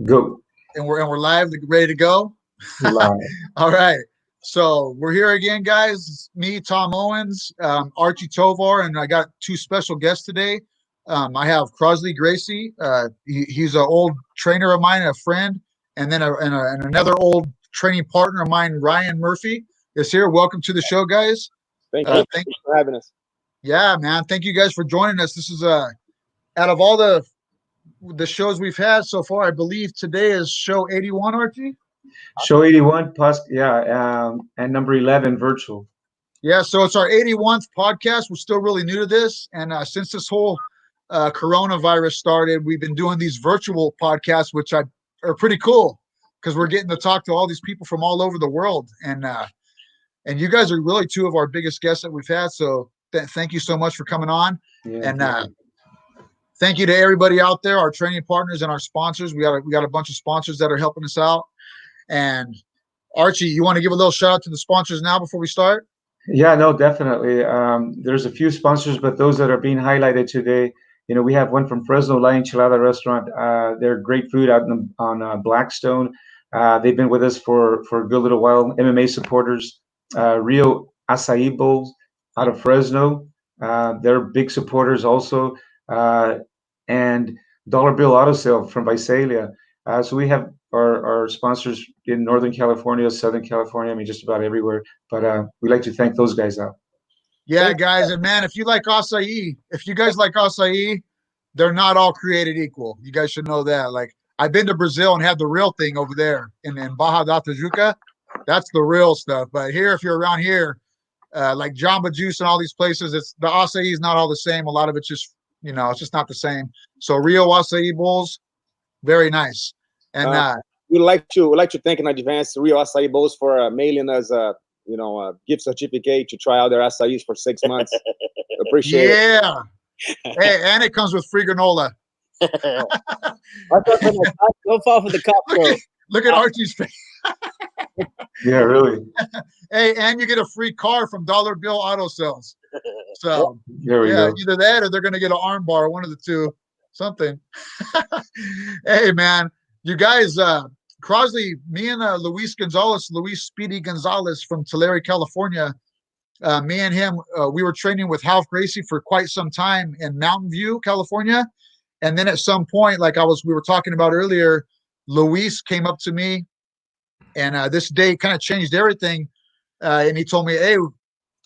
Go and we're live, ready to go. live. All right. So we're here again, guys. It's me, Tom Owens, Archie Tovar, and I got two special guests today. I have Crosley Gracie. He's an old trainer of mine, a friend, and then and another old training partner of mine, Ryan Murphy, is here. Welcome to the show, guys. Thank you. Thank Thanks for having us. Yeah, man. Thank you guys for joining us. This is out of all the shows we've had so far, I believe today is show 81, Archie. Show 81, and number 11, virtual. Yeah, so it's our 81st podcast. We're still really new to this. And since this whole coronavirus started, we've been doing these virtual podcasts, which are pretty cool because we're getting to talk to all these people from all over the world. And you guys are really two of our biggest guests that we've had. So thank you so much for coming on. Yeah, and thank you to everybody out there, our training partners and our sponsors. We got a bunch of sponsors that are helping us out. And Archie, you want to give a little shout out to the sponsors now before we start? yeah, no, definitely. There's a few sponsors, but those that are being highlighted today, we have one from Fresno La Enchilada Restaurant. They're great food out on Blackstone. They've been with us for a good little while. MMA supporters, Rio Acai Bowls out of Fresno. They're big supporters also. And Dollar Bill Auto Sale from Visalia. So we have our sponsors in Northern California, Southern California, I mean, just about everywhere. But we like to thank those guys out. Yeah, guys. And man, if you like acai, if you guys like acai, they're not all created equal. You guys should know that. Like, I've been to Brazil and had the real thing over there in Baja da Tijuca. That's the real stuff. But here, if you're around here, like Jamba Juice and all these places, it's the acai is not all the same. A lot of it's just, it's just not the same. So Rio acai bowls, very nice. And we'd like to thank in advance Rio Acai Bowls for mailing us a gift certificate to try out their acai for 6 months. Appreciate it. Yeah. Hey, and it comes with free granola. Don't fall for the cop. Look at Archie's face. Yeah, really. Hey, and you get a free car from Dollar Bill Auto Sales. So There we go. either that or they're going to get an arm bar, one of the two, something. Hey, man, you guys, Crosley, me and Luis Speedy Gonzalez from Tulare, California, me and him, we were training with Ralph Gracie for quite some time in Mountain View, California. And then at some point, like we were talking about earlier, Luis came up to me, and this day kind of changed everything. And he told me, hey,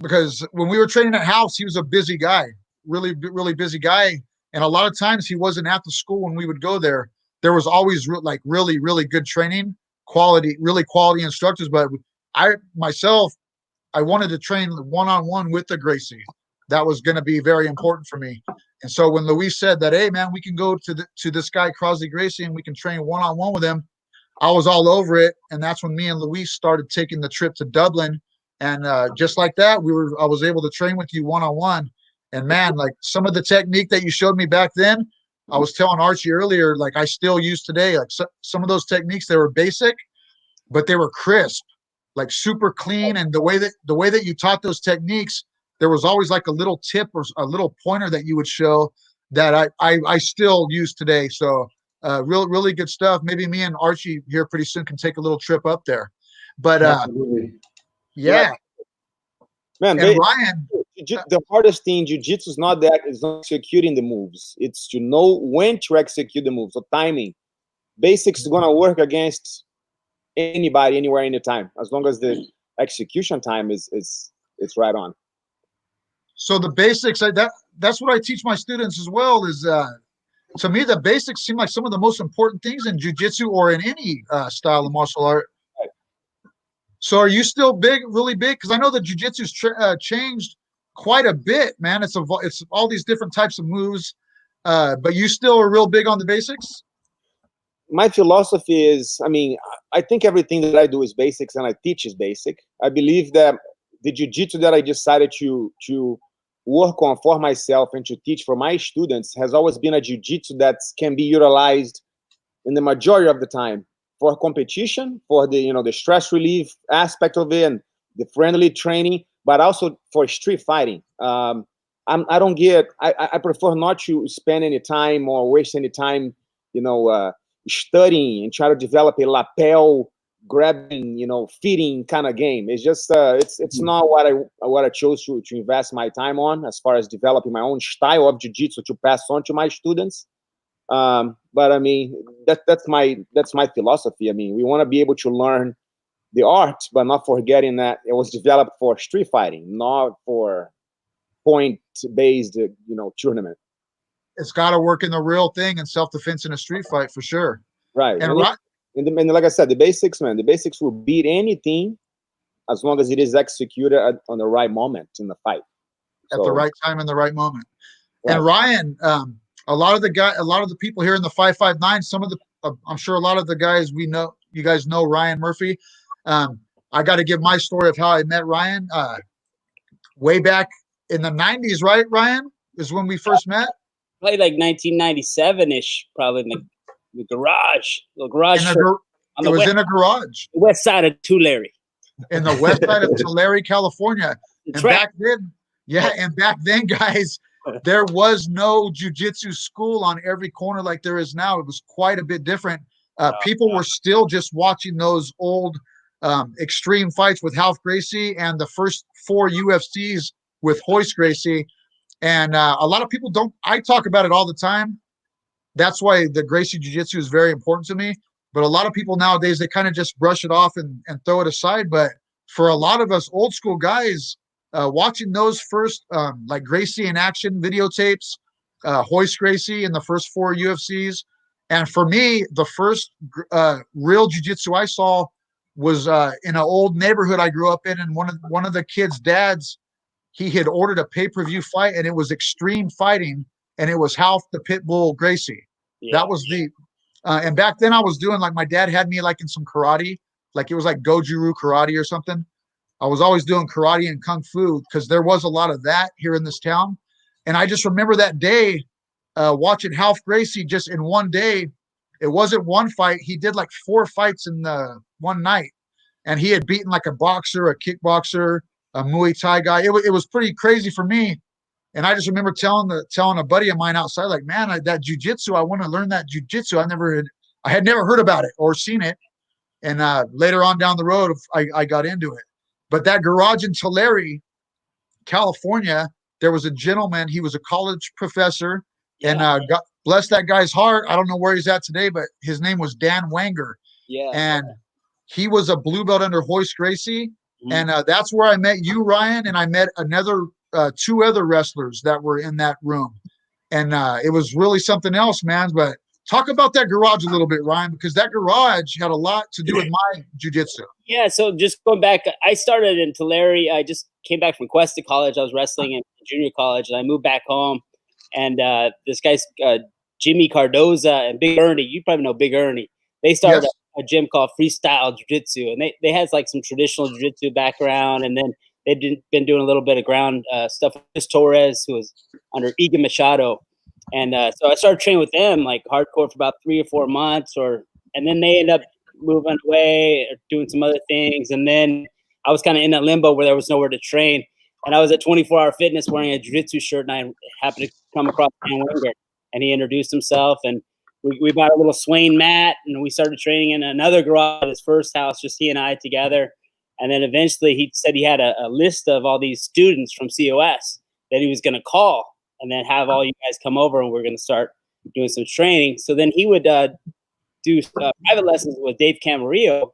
because when we were training at House, he was a busy guy, really, really busy guy. And a lot of times he wasn't at the school when we would go there. There was always really, really good training, quality instructors. But I wanted to train one-on-one with the Gracie. That was going to be very important for me. And so when Luis said that, hey, man, we can go to this guy, Crosley Gracie, and we can train one-on-one with him, I was all over it. And that's when me and Luis started taking the trip to Dublin. And just like that, I was able to train with you one-on-one. And man, like some of the technique that you showed me back then, I was telling Archie earlier, like I still use today. Like some of those techniques, they were basic, but they were crisp, like super clean. And the way that you taught those techniques, there was always like a little tip or a little pointer that you would show that I still use today. So really good stuff. Maybe me and Archie here pretty soon can take a little trip up there. But yeah. Man, Ryan, the hardest thing in jiu-jitsu is not executing the moves. It's to know when to execute the moves. So timing. Basics is gonna work against anybody, anywhere, anytime, as long as the execution time is right on. So the basics, that's what I teach my students as well. Is to me the basics seem like some of the most important things in jiu-jitsu or in any style of martial art. So are you still really big? Because I know the jiu-jitsu's changed quite a bit, man. It's all these different types of moves, but you still are real big on the basics? My philosophy is, I think everything that I do is basics and I teach is basic. I believe that the jiu-jitsu that I decided to work on for myself and to teach for my students has always been a jiu-jitsu that can be utilized in the majority of the time for competition, for the stress relief aspect of it and the friendly training, but also for street fighting. I prefer not to spend any time or waste any time, studying and trying to develop a lapel grabbing, you know, feeding kind of game. It's just it's not what I chose to invest my time on as far as developing my own style of jiu-jitsu to pass on to my students. But I mean, that's my philosophy. I mean, we want to be able to learn the art, but not forgetting that it was developed for street fighting, not for point-based, you know, tournament. It's got to work in the real thing and self-defense in a street fight for sure. Right. And, and like I said, the basics, man, the basics will beat anything as long as it is executed on the right moment in the fight. At the right time in the right moment. Right. And Ryan, a lot of the people here in the 559, some of the, I'm sure a lot of the guys we know, you guys know Ryan Murphy. I got to give my story of how I met Ryan. Way back in the 90s, right, Ryan? Is when we first met? Probably like 1997-ish, probably in the garage. The garage. It was in a garage. The west side of Tulare. In the west side of Tulare, California. And back then, guys, there was no jiu-jitsu school on every corner like there is now. It was quite a bit different. People were still just watching those old extreme fights with Ralph Gracie and the first 4 UFCs with Rosley Gracie. And a lot of people don't, I talk about it all the time. That's why the Gracie Jiu-Jitsu is very important to me. But a lot of people nowadays, they kind of just brush it off and throw it aside. But for a lot of us old school guys, watching those first, like Gracie in action videotapes, Rosley Gracie in the first 4 UFCs. And for me, the first real jiu-jitsu I saw was in an old neighborhood I grew up in. And one of the kids' dads, he had ordered a pay-per-view fight, and it was extreme fighting, and it was Ralph the Pitbull Gracie. Yeah. That was the and back then I was doing, like, my dad had me like in some karate, like it was like Goju-Ryu karate or something. I was always doing karate and kung fu because there was a lot of that here in this town. And I just remember that day watching Ralph Gracie just in one day. It wasn't one fight. He did like 4 fights in the one night, and he had beaten like a boxer, a kickboxer, a Muay Thai guy. It was pretty crazy for me. And I just remember telling a buddy of mine outside, like, man, that jiu-jitsu, I want to learn that jiu-jitsu. I had never heard about it or seen it. And later on down the road, I got into it. But that garage in Tulare, California, there was a gentleman. He was a college professor, and God bless that guy's heart. I don't know where he's at today, but his name was Dan Wanger. Yeah. And he was a blue belt under Rosley Gracie. And that's where I met you, Ryan, and I met another 2 other wrestlers that were in that room. And it was really something else, man. But talk about that garage a little bit, Ryan, because that garage had a lot to do with my jiu-jitsu. Yeah, so just going back, I started in Tulare. I just came back from Cuesta College. I was wrestling in junior college, and I moved back home. And this guy's Jimmy Cardoza and Big Ernie. You probably know Big Ernie. They started a gym called Freestyle Jiu-Jitsu, and they had like some traditional jiu-jitsu background, and then they'd been doing a little bit of ground stuff with Chris Torres, who was under Egan Machado. And so I started training with them like hardcore for about 3 or 4 months, and then they ended up moving away or doing some other things. And then I was kind of in that limbo where there was nowhere to train. And I was at 24 Hour Fitness wearing a jiu-jitsu shirt, and I happened to come across Dan Wenger, and he introduced himself, and we bought a little Swain mat, and we started training in another garage at his first house, just he and I together. And then eventually he said he had a list of all these students from COS that he was going to call and then have all you guys come over, and we're going to start doing some training. So then he would do private lessons with Dave Camarillo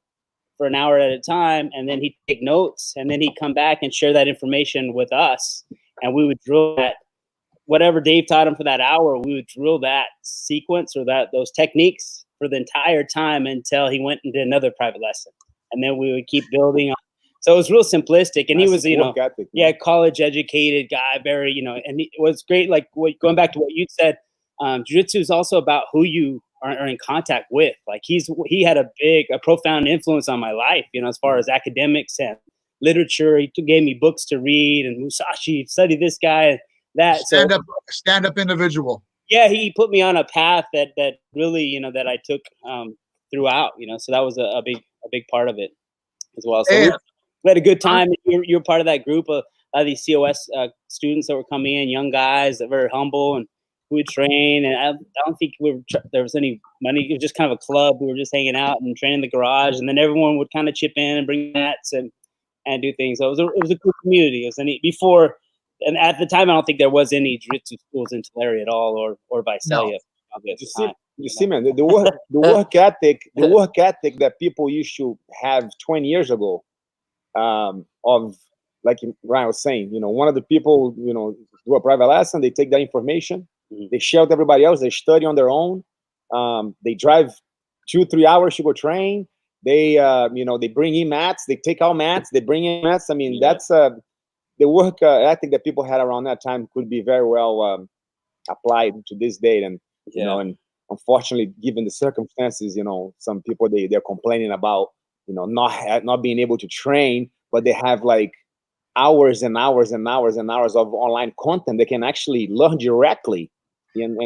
for an hour at a time, and then he'd take notes, and then he'd come back and share that information with us, and we would drill that. Whatever Dave taught him for that hour, we would drill that sequence or those techniques for the entire time until he went and did another private lesson. And then we would keep building on. So it was real simplistic. And he was, college educated guy, very, and it was great. Like going back to what you said, jiu-jitsu is also about who you are in contact with. Like he had a profound influence on my life, as far as academics and literature. He gave me books to read, and Musashi, study this guy. That stand up individual. Yeah, he put me on a path that really, that I took throughout, so that was a big part of it as well. So we had a good time. You're part of that group of these COS students that were coming in, young guys that were very humble, and we would train, and I don't think there was any money. It was just kind of a club. We were just hanging out and training in the garage, and then everyone would kind of chip in and bring mats and do things. So it was a cool community. It was before, and at the time, I don't think there was any jiu-jitsu schools in Tulare at all, or Visalia. No. You see, man, the work ethic that people used to have 20 years ago, of, like Ryan was saying, one of the people, do a private lesson, they take that information, they share with everybody else, they study on their own, they drive 2-3 hours to go train, they they bring in mats, they take out mats, they bring in mats. I mean, that's the work ethic that people had around that time could be very well applied to this date. And and unfortunately, given the circumstances, some people they're complaining about not being able to train, but they have like hours and hours and hours and hours of online content they can actually learn directly, and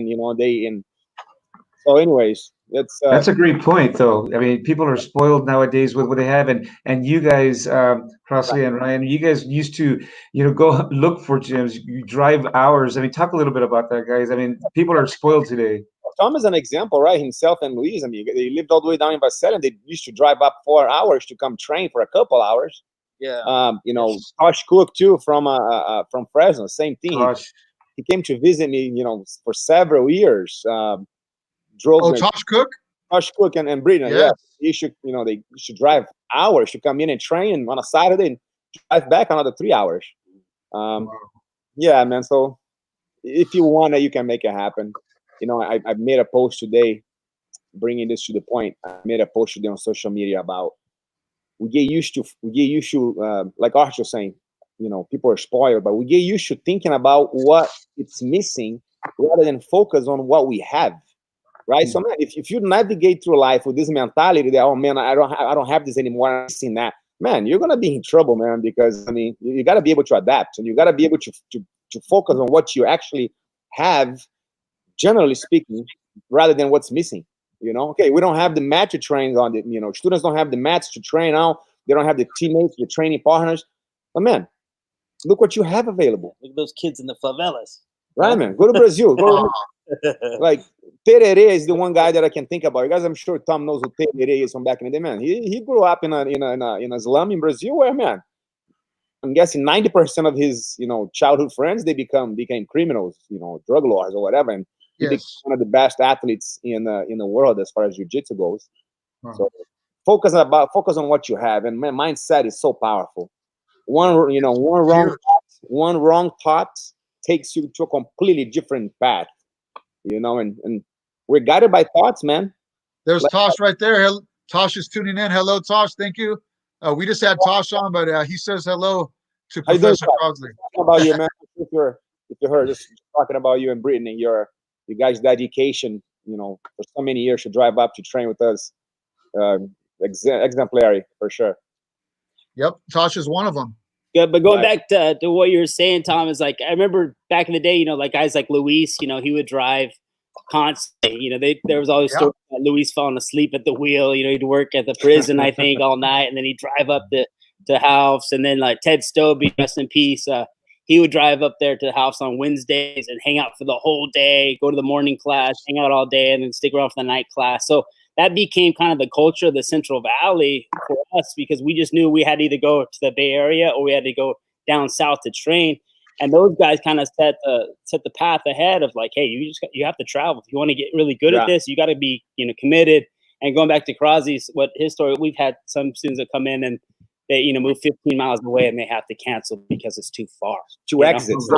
so anyways, that's a great point, though. I mean, people are spoiled nowadays with what they have, and you guys, Crosely and Ryan, you guys used to, go look for gyms. You drive hours. I mean, talk a little bit about that, guys. I mean, people are spoiled today. Tom is an example, right? Himself and Luis. I mean, they lived all the way down in Visalia, and they used to drive up 4 hours to come train for a couple hours. Yeah. Tosh Cook too from Fresno, same thing. He came to visit me, for several years. Drove Tosh Cook? Tosh Cook and Brittany. Yes. He should, they should drive hours to come in and train on a Saturday and drive back another 3 hours. Yeah, man. So if you want it, you can make it happen. I made a post today, bringing this to the point. I made a post today on social media about we get used to, like Arch was saying, people are spoiled, but we get used to thinking about what it's missing rather than focus on what we have. Right. So man, if you navigate through life with this mentality that, oh man, I don't have this anymore, I'm missing that, man, you're gonna be in trouble, man, because I mean you gotta be able to adapt, and you gotta be able to focus on what you actually have, generally speaking, rather than what's missing. Okay, we don't have the mat to train on, students don't have the mats to train on, they don't have the teammates, the training partners. But man, look what you have available. Look at those kids in the favelas. Right, man. Go to Brazil. Like Tererê is the one guy that I can think about. You guys, I'm sure Tom knows who Tererê is from back in the day, man. He grew up in a slum in Brazil where, man, I'm guessing 90% of his childhood friends they became criminals, drug lords or whatever, and he became one of the best athletes in the world as far as jiu-jitsu goes. So focus on what you have, and my mindset is so powerful. One wrong thought takes you to a completely different path. And we're guided by thoughts, man. There's Tosh right there. Tosh is tuning in. Hello, Tosh. Thank you. We just had Tosh on, but he says hello to Professor Crosley. About you, man. If you heard just talking about you and Brittany, your guys' dedication, for so many years to drive up to train with us, exemplary for sure. Yep, Tosh is one of them. Yeah, but going back to what you were saying, Tom, is like I remember back in the day, like guys like Luis, he would drive constantly. There was always stories about Luis falling asleep at the wheel. He'd work at the prison, I think, all night, and then he'd drive up to house. And then like Ted Stobie, rest in peace, he would drive up there to the house on Wednesdays and hang out for the whole day, go to the morning class, hang out all day, and then stick around for the night class. So that became kind of the culture of the Central Valley for us, because we just knew we had to either go to the Bay Area or we had to go down south to train. And those guys kind of set the path ahead of like, hey, you have to travel. If you want to get really good at this, you got to be committed. And going back to Crosby's, what his story, we've had some students that come in and they move 15 miles away and they have to cancel because it's too far. Two exits.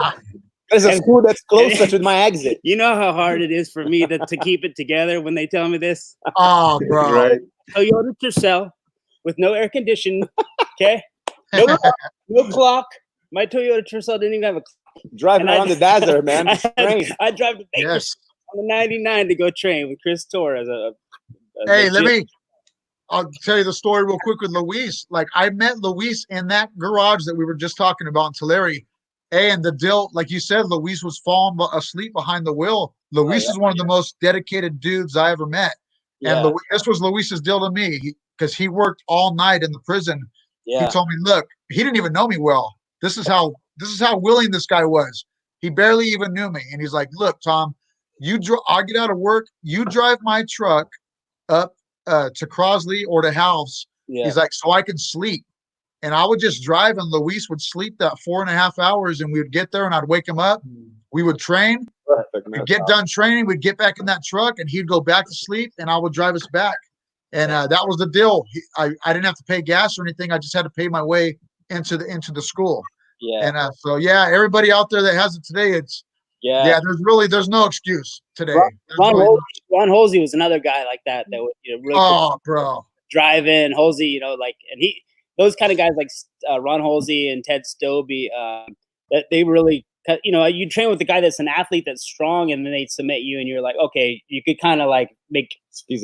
There's a school that's closer to my exit. You know how hard it is for me to keep it together when they tell me this? Oh, bro. Right. Toyota Tercel with no air conditioning, okay? No clock. My Toyota Tercel didn't even have a clock. Driving around the desert, man. I drive to Vegas on the 99 to go train with Chris Torres. Hey, I'll tell you the story real quick with Luis. Like, I met Luis in that garage that we were just talking about in Tulare. And the deal, like you said, Luis was falling asleep behind the wheel. Luis is one of the most dedicated dudes I ever met. Yeah. And this was Luis's deal to me, because he worked all night in the prison. Yeah. He told me, look, he didn't even know me well. This is how willing this guy was. He barely even knew me. And he's like, look, Tom, I get out of work, you drive my truck up to Crosley or to house. Yeah. He's like, so I can sleep. And I would just drive, and Luis would sleep that 4.5 hours, and we would get there, and I'd wake him up. We would train. Perfect, We'd get done training. We'd get back in that truck, and he'd go back to sleep, and I would drive us back. And that was the deal. I didn't have to pay gas or anything. I just had to pay my way into the school. Yeah. And so yeah, everybody out there that has it today, there's no excuse today. Ron Holsey was another guy like that would really bro, drive in. Holsey, and those kind of guys like Ron Holsey and Ted Stobie, that they really, you train with the guy that's an athlete that's strong, and then they submit you, and you're like, okay, you could kind of like you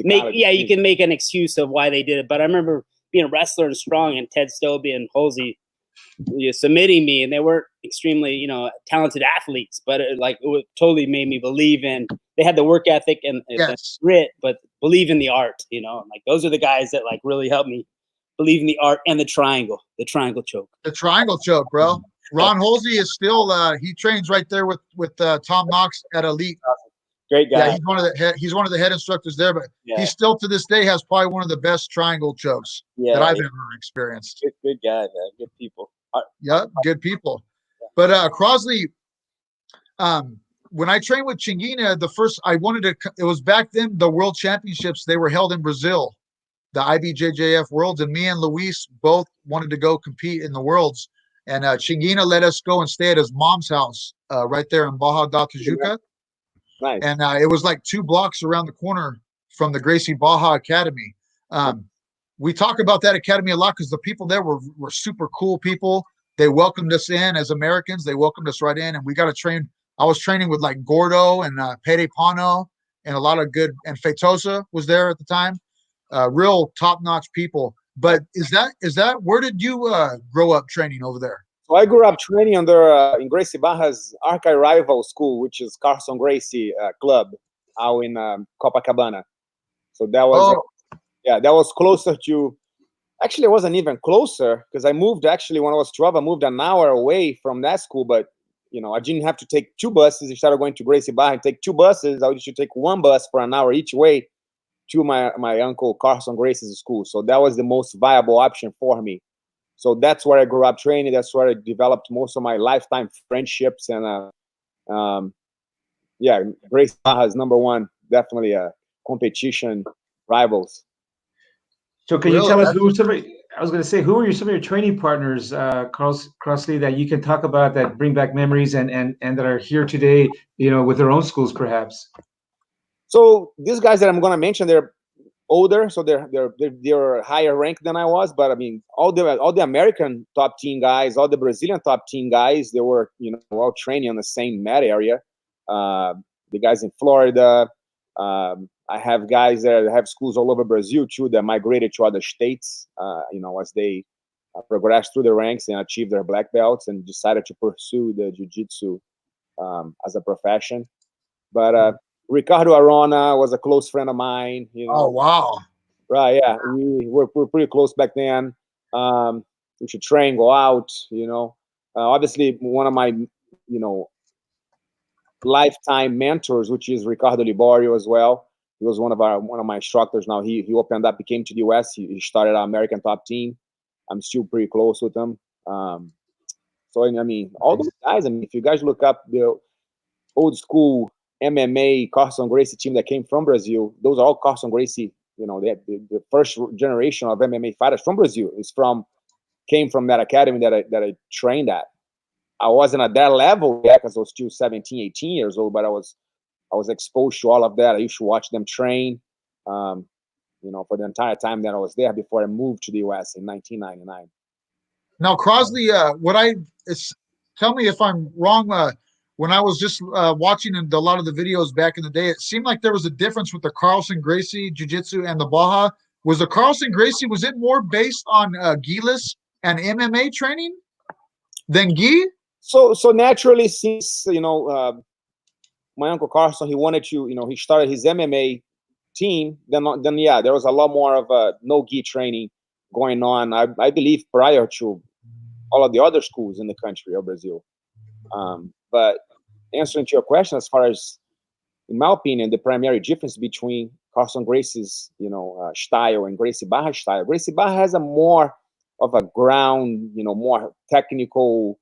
can make an excuse of why they did it. But I remember being a wrestler and strong, and Ted Stobie and Holsey submitting me, and they weren't extremely talented athletes, but it totally made me believe in. They had the work ethic and the grit, but believe in the art. Like those are the guys that like really helped me believe in the art and the triangle choke. The triangle choke, bro. Ron Holsey is still he trains right there with Tom Knox at Elite. Great guy. Yeah, he's one of the head instructors there, but he still to this day has probably one of the best triangle chokes that I've ever experienced. Good guy, man. Good people. Yeah, good people. But Crosley, when I trained with Chingina, it was back then the World Championships, they were held in Brazil, the IBJJF Worlds, and me and Luis both wanted to go compete in the Worlds. And Chingina let us go and stay at his mom's house right there in Barra da Tijuca. Nice. And it was like 2 blocks around the corner from the Gracie Baja Academy. We talk about that academy a lot because the people there were super cool people. They welcomed us in as Americans. They welcomed us right in, and we got to train. I was training with like Gordo and Pere Pano and a lot of good, and Feitosa was there at the time. Real top-notch people. But is that where did you grow up training over there? So I grew up training under in Gracie Barra's arch-rival school, which is Carson Gracie Club out in Copacabana. So that was that was closer to. Actually, it wasn't even closer because I moved. Actually, when I was 12, I moved an hour away from that school. But I didn't have to take 2 buses. Instead of going to Gracie Barra and take 2 buses, I used to take 1 bus for an hour each way to my uncle Carson Gracie's school. So that was the most viable option for me. So that's where I grew up training. That's where I developed most of my lifetime friendships. And Gracie Barra is #1, definitely a competition rivals. So can you tell us who are some of your training partners, Crossley, that you can talk about that bring back memories and that are here today, with their own schools perhaps? So these guys that I'm going to mention, they're older, so they're higher ranked than I was. But I mean, all the American top team guys, all the Brazilian top team guys, they were all training on the same mat area. The guys in Florida. I have guys that have schools all over Brazil too that migrated to other states. As they progressed through the ranks and achieved their black belts and decided to pursue the jiu-jitsu as a profession. But Ricardo Arona was a close friend of mine. Oh wow! Right? Yeah, we were pretty close back then. We should train, go out. Obviously one of my lifetime mentors, which is Ricardo Liborio as well. He was one of my instructors. Now he opened up, he came to the US. He started our American top team. I'm still pretty close with him. So I mean, all those guys. I mean, if you guys look up the old school MMA Carson Gracie team that came from Brazil, those are all Carson Gracie. The first generation of MMA fighters from Brazil came from that academy that I trained at. I wasn't at that level yet because I was still 17, 18 years old, but I was exposed to all of that. I used to watch them train, for the entire time that I was there before I moved to the US in 1999. Now, Crosley, tell me if I'm wrong. When I was just watching a lot of the videos back in the day, it seemed like there was a difference with the Carlson Gracie Jiu-Jitsu and the Baja. Was the Carlson Gracie, was it more based on gi-less and MMA training than gi? So naturally, since my uncle Carson, he wanted to, he started his MMA team. Then there was a lot more of no gi training going on. I believe prior to all of the other schools in the country of Brazil. But answering to your question, as far as in my opinion, the primary difference between Carson Gracie's, style and Gracie Barra's style. Gracie Barra has a more of a ground, more technical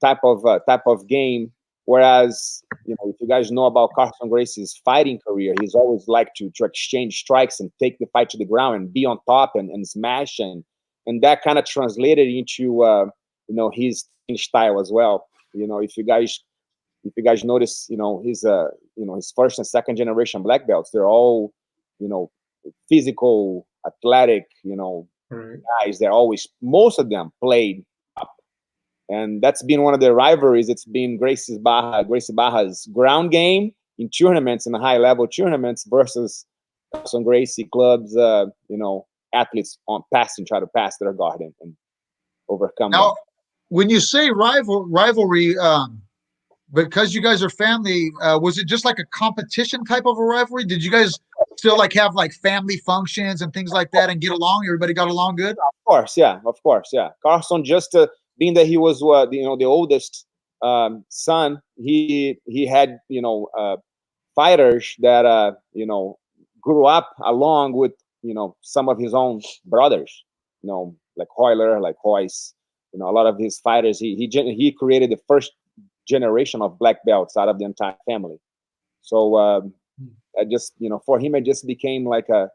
type of game. Whereas, if you guys know about Carson Gracie's fighting career, he's always liked to exchange strikes and take the fight to the ground and be on top and smash, and that kind of translated into his style as well. If you guys notice, his first and second generation black belts, they're all, physical, athletic, guys. They're always, most of them played up. And that's been one of the rivalries. It's been Gracie Barra's ground game in tournaments, in the high level tournaments, versus some Gracie clubs, athletes on passing, try to pass their guard and overcome now, them. When you say rivalry, because you guys are family, was it just like a competition type of a rivalry? Did you guys still have family functions and things like that and get along? Everybody got along good? Of course, yeah. Carson, just being that he was the oldest son, he had fighters that grew up along with some of his own brothers, like Hoyler, like Royce, a lot of his fighters. He created the first generation of black belts out of the entire family. So I just for him, it just became like a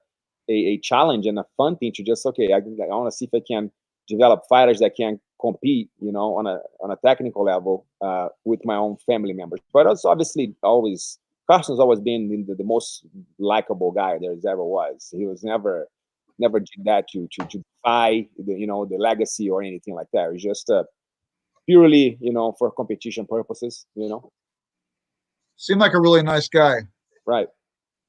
challenge and a fun thing to just, okay, I want to see if I can develop fighters that can compete on a technical level with my own family members. But also, obviously, Carson's always been the most likable guy there ever was. He was never did that to defy the legacy or anything like that. It was just purely for competition purposes. Seemed like a really nice guy. Right.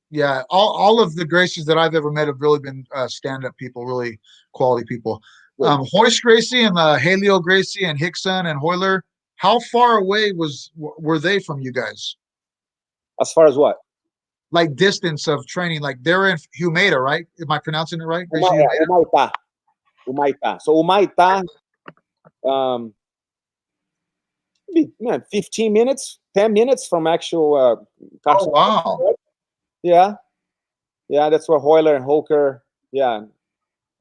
Yeah, all of the Gracies that I've ever met have really been stand-up people, really quality people. Royce Gracie and Haleo Gracie and Hickson and Hoyler, how far away were they from you guys? As far as what? Like distance of training, like they're in Humaita, right? Am I pronouncing it right? Humaita. So Humaita, 15 minutes, 10 minutes from actual Carson. Oh, wow. Yeah, that's where Hoyler and Holker. Yeah,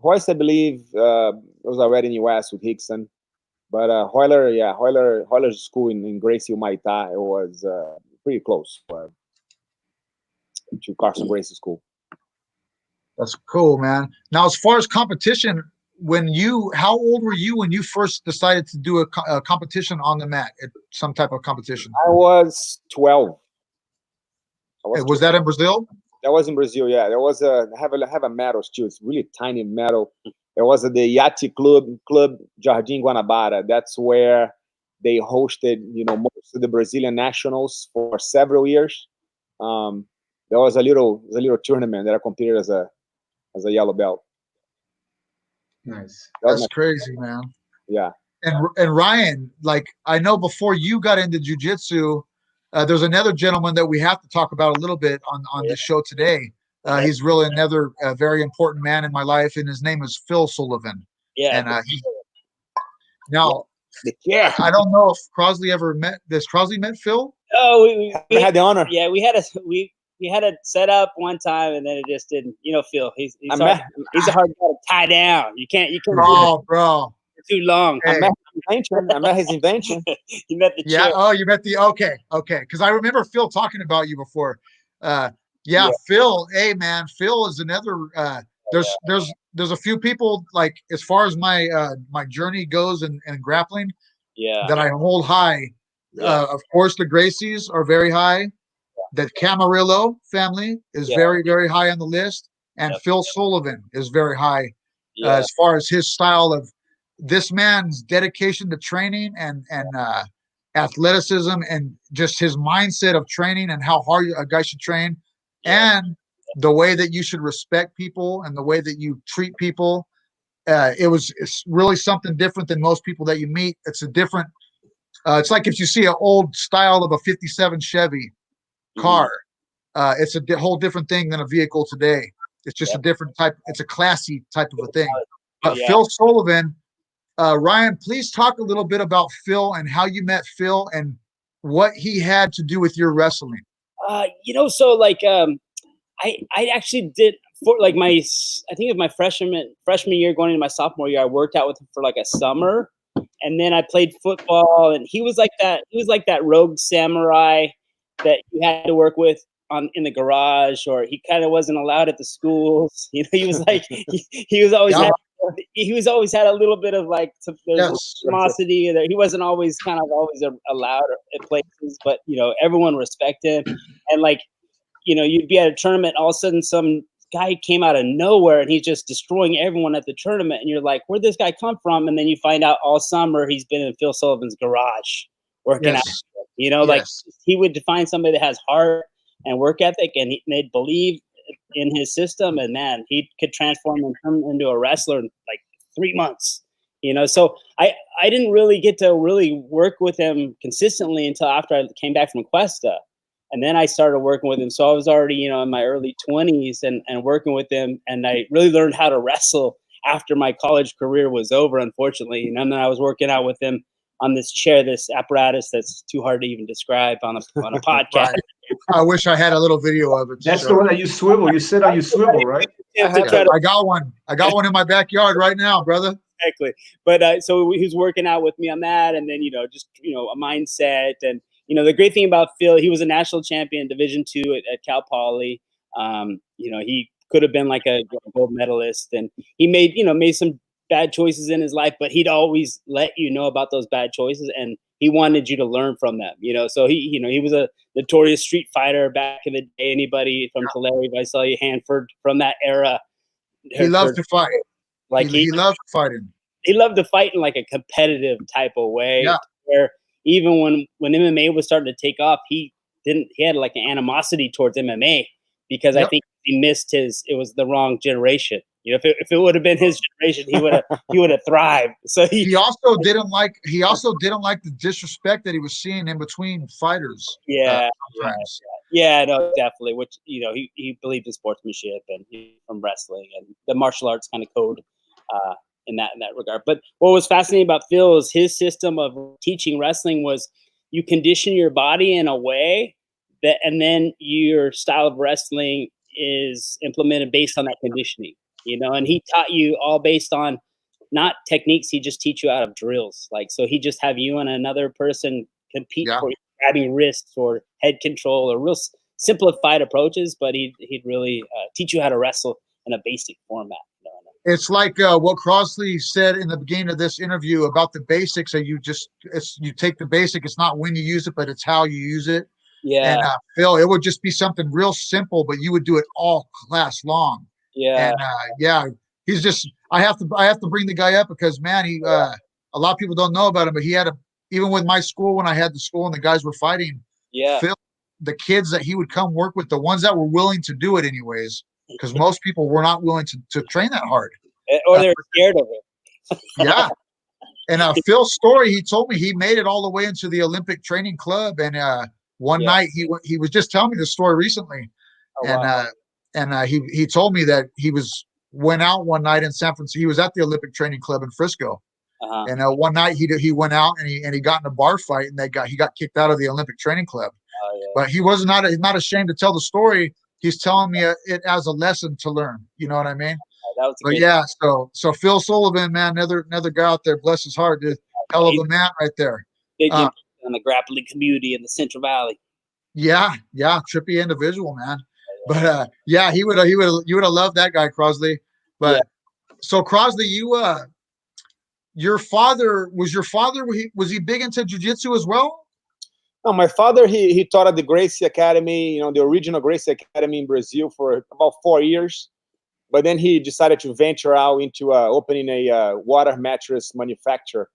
Royce, I believe, was already in the U.S. with Hickson, but Hoyler's school in Gracie Humaita, it was pretty close to Carson Gracie's school. That's cool, man. Now, as far as competition, how old were you when you first decided to do a competition on the mat, some type of competition? I was 12. Was that in Brazil? That was in Brazil, yeah. There was I have a medal still. It's really tiny medal. There was the Yati Club Jardim Guanabara. That's where they hosted, most of the Brazilian nationals for several years. There was a little tournament that I competed as a yellow belt. Nice. That's crazy, man. Yeah. And Ryan, I know before you got into jiu-jitsu, there's another gentleman that we have to talk about a little bit on this show today. He's really another very important man in my life, and his name is Phil Sullivan. Yeah. And I don't know if Crosly ever met. Does Crosly met Phil? Oh, we had the honor. Yeah, we had a set up one time, and then it just didn't. Phil, he's a hard guy to tie down. You can't. Oh, bro. Too long. Hey. I met his invention. You met the yeah. chair. Oh, you met the okay. Because I remember Phil talking about you before. Phil. Hey, man, Phil is another. There's a few people, as far as my my journey goes and grappling. Yeah. That I hold high. Yeah. Of course, the Gracies are very high. The Camarillo family is very, very high on the list, and Phil Sullivan is very high as far as his style of. This man's dedication to training and athleticism, and just his mindset of training and how hard a guy should train, and the way that you should respect people and the way that you treat people. It's really something different than most people that you meet. It's a different. It's like if you see an old style of a '57 Chevy car, it's a whole different thing than a vehicle today. It's just a different type. It's a classy type of a thing. But Phil Sullivan. Ryan, please talk a little bit about Phil and how you met Phil and what he had to do with your wrestling. So like I actually did for like I think of my freshman year going into my sophomore year, I worked out with him for like a summer, and then I played football, and he was like that rogue samurai that you had to work with in the garage, or he kind of wasn't allowed at the schools. He was like he was always had a little bit of like animosity. He wasn't always allowed at places, but everyone respected him, and like you'd be at a tournament, all of a sudden some guy came out of nowhere and he's just destroying everyone at the tournament, and you're like, where'd this guy come from? And then you find out all summer he's been in Phil Sullivan's garage working out. Like he would define somebody that has heart and work ethic, and they'd believe in his system, and man, he could transform and turn into a wrestler in like 3 months. So I didn't really get to really work with him consistently until after I came back from Cuesta. And then I started working with him. So I was already, in my early 20s and working with him. And I really learned how to wrestle after my college career was over, unfortunately. And then I was working out with him on this chair, this apparatus that's too hard to even describe on a podcast. Right. I wish I had a little video of it. That's the one that you swivel. You sit on, you swivel, right? I got one. I got one in my backyard right now, brother. Exactly. But so he was working out with me on that. And then, just, a mindset. And, the great thing about Phil, he was a national champion, Division II at Cal Poly. He could have been like a gold medalist, and he made some bad choices in his life, but he'd always let you know about those bad choices, and he wanted you to learn from them. So he was a notorious street fighter back in the day. Anybody from Tulare, if I saw you, Hanford, from that era, he loved to fight. Like he loved fighting. He loved to fight in like a competitive type of way. Yeah. Where even when MMA was starting to take off, he had like an animosity towards MMA because I think he missed it was the wrong generation. If it would have been his generation, he would have thrived. So he also didn't like the disrespect that he was seeing in between fighters. Yeah, no, definitely. Which he believed in sportsmanship and from wrestling and the martial arts kind of code. In that regard. But what was fascinating about Phil is his system of teaching wrestling was you condition your body in a way that, and then your style of wrestling is implemented based on that conditioning, and he taught you all based on not techniques. He just teach you out of drills. Like, so he just have you and another person compete for grabbing wrists or head control or real simplified approaches, but he'd really teach you how to wrestle in a basic format. It's like what Crossley said in the beginning of this interview about the basics. That you take the basic. It's not when you use it, but it's how you use it. Yeah. And Phil, it would just be something real simple, but you would do it all class long. Yeah. And he's just. I have to bring the guy up because man, a lot of people don't know about him, but he had even with my school when I had the school and the guys were fighting. Yeah. Phil, the kids that he would come work with, the ones that were willing to do it anyways. Because most people were not willing to train that hard. Or they're scared of it. Yeah. And Phil's story, he told me he made it all the way into the Olympic Training Club. And one night he was just telling me this story recently. He told me that he went out one night in San Francisco. He was at the Olympic Training Club in Frisco. And one night he went out and he got in a bar fight and he got kicked out of the Olympic Training Club. But he was not ashamed to tell the story. He's telling me it as a lesson to learn. You know what I mean? So Phil Sullivan, man, another guy out there, bless his heart, dude, hell of a man right there. Big in the grappling community in the Central Valley. Yeah, trippy individual, man. But you would have loved that guy, Crosley. But so Crosley, your father was he big into jiu-jitsu as well? No, my father, he taught at the Gracie Academy, the original Gracie Academy in Brazil for about 4 years. But then he decided to venture out into opening a water mattress manufacturer.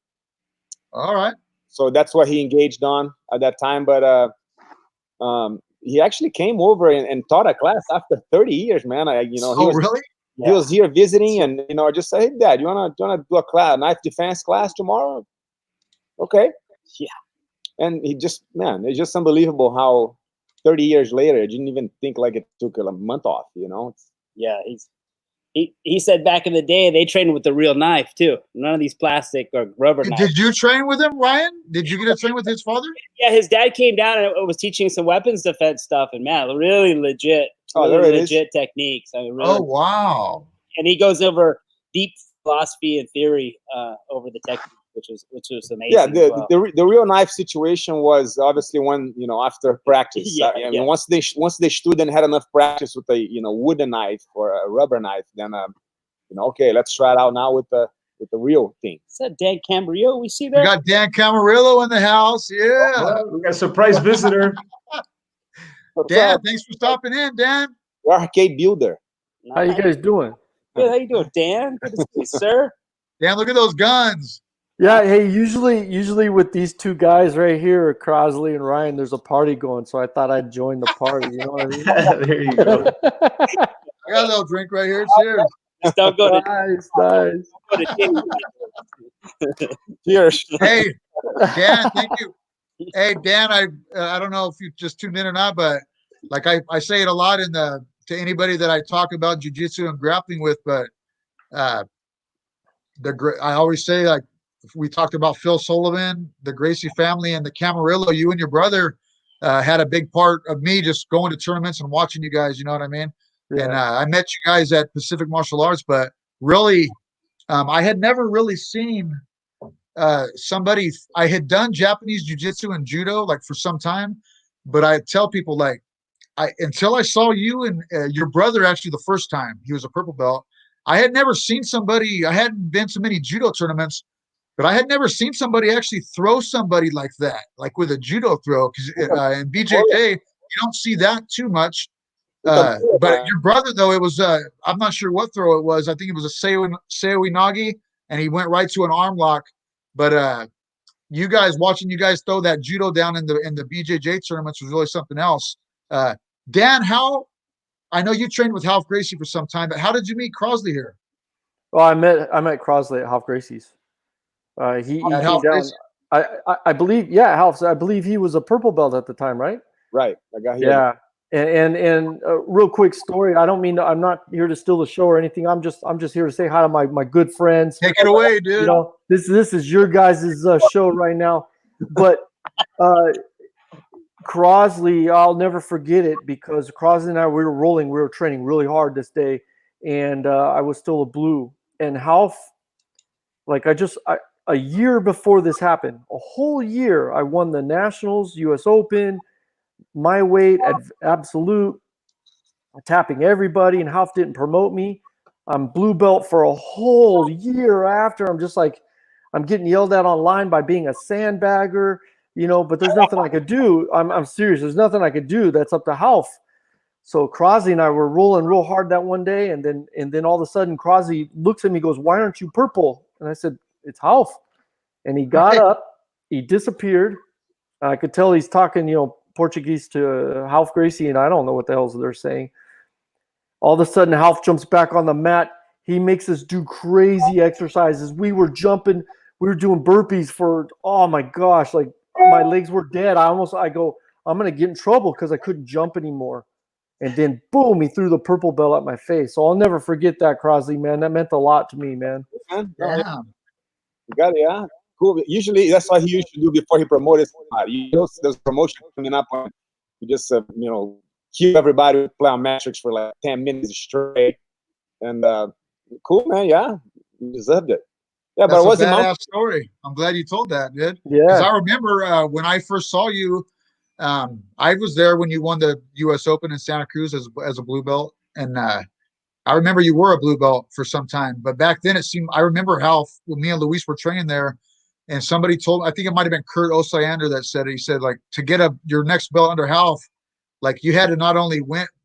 All right. So that's what he engaged on at that time. But he actually came over and taught a class after 30 years, man. Really? He was here visiting, and I just said, "Hey, Dad, you wanna do a class, knife defense class tomorrow?" Okay. Yeah. And it's just unbelievable how 30 years later, I didn't even think like it took a month off, Yeah, he's He said back in the day they trained with the real knife too. None of these plastic or rubber knives. Did you train with him, Ryan? Did you get to train with his father? Yeah, his dad came down and was teaching some weapons defense stuff, and man, really legit, legit techniques. I mean, really, oh wow! And he goes over deep philosophy and theory over the technique, which was amazing. Yeah, the real knife situation was obviously when, you know, after practice. I mean, once the student had enough practice with a, you know, wooden knife or a rubber knife, then you know, okay, let's try it out now with the real thing. Is that Dan Camarillo we see there? We got Dan Camarillo in the house. Yeah, well, we got a surprise visitor. Dan, thanks for stopping in, Dan. Arcade builder. Nice. How you guys doing? Good. How you doing, Dan? Good to see you, sir. Dan, look at those guns. Yeah, hey, usually with these two guys right here, Crosly and Ryan, there's a party going, so I thought I'd join the party. You know what I mean? There you go. I got a little drink right here. Cheers. Just don't go to nice. Cheers. Hey, Dan, thank you. Hey, Dan, I don't know if you just tuned in or not, but like I say it a lot to anybody that I talk about jiu-jitsu and grappling with, but I always say, like, we talked about Phil Sullivan, the Gracie family, and the Camarillo. You and your brother had a big part of me just going to tournaments and watching you guys. You know what I mean? Yeah. And I met you guys at Pacific Martial Arts, but really, I had never really seen somebody. I had done Japanese jiu-jitsu and judo like for some time, but I tell people, like, until I saw you and your brother actually the first time, he was a purple belt. I had never seen somebody. I hadn't been to many judo tournaments, but I had never seen somebody actually throw somebody like that, like with a judo throw. Because in BJJ, you don't see that too much. But your brother, though, it was I'm not sure what throw it was. I think it was a Seoi Nagi, and he went right to an arm lock. But you guys, watching you guys throw that judo down in the BJJ tournaments was really something else. Dan, I know you trained with Half Gracie for some time, but how did you meet Crosley here? Well, I met Crosley at Half Gracie's. He came down. I believe, yeah, Half. I believe he was a purple belt at the time, right? Right. I got here. Yeah. And real quick story. I don't mean I'm not here to steal the show or anything. I'm just here to say hi to my good friends. Take it away, dude. You know, this is your guys' show right now. But Crosley, I'll never forget it, because Crosley and I, we were training really hard this day, and I was still a blue. And Half, like a year before this happened, a whole year, I won the Nationals, U.S. Open, my weight at absolute, tapping everybody, and Half didn't promote me. I'm blue belt for a whole year after. I'm just like, I'm getting yelled at online by being a sandbagger, you know, but there's nothing I could do. I'm serious. There's nothing I could do. That's up to Half. So Crosly and I were rolling real hard that one day, and then all of a sudden Crosly looks at me and goes, "Why aren't you purple?" And I said, "It's Half." And he got up, he disappeared. I could tell he's talking, you know, Portuguese to Half Gracie, and I don't know what the hell they're saying. All of a sudden, Half jumps back on the mat. He makes us do crazy exercises. We were jumping. We were doing burpees for, oh my gosh, like my legs were dead. I go, I'm going to get in trouble because I couldn't jump anymore. And then, boom, he threw the purple belt at my face. So I'll never forget that, Crosley, man. That meant a lot to me, man. Yeah. You got it, yeah. Cool. Usually, that's what he used to do before he promoted somebody. You know, there's promotion coming up when you just, you know, cue everybody to play on metrics for like 10 minutes straight. And cool, man. Yeah, you deserved it. Yeah, that's but it wasn't a badass story. I'm glad you told that, dude. Yeah. Because I remember when I first saw you, I was there when you won the U.S. Open in Santa Cruz as a blue belt, and I remember you were a blue belt for some time. But back then, it seemed, I remember how when me and Luis were training there, and somebody told, I think it might have been Kurt Osayander that said it. He said, like, to get your next belt under Half, like, you had to not only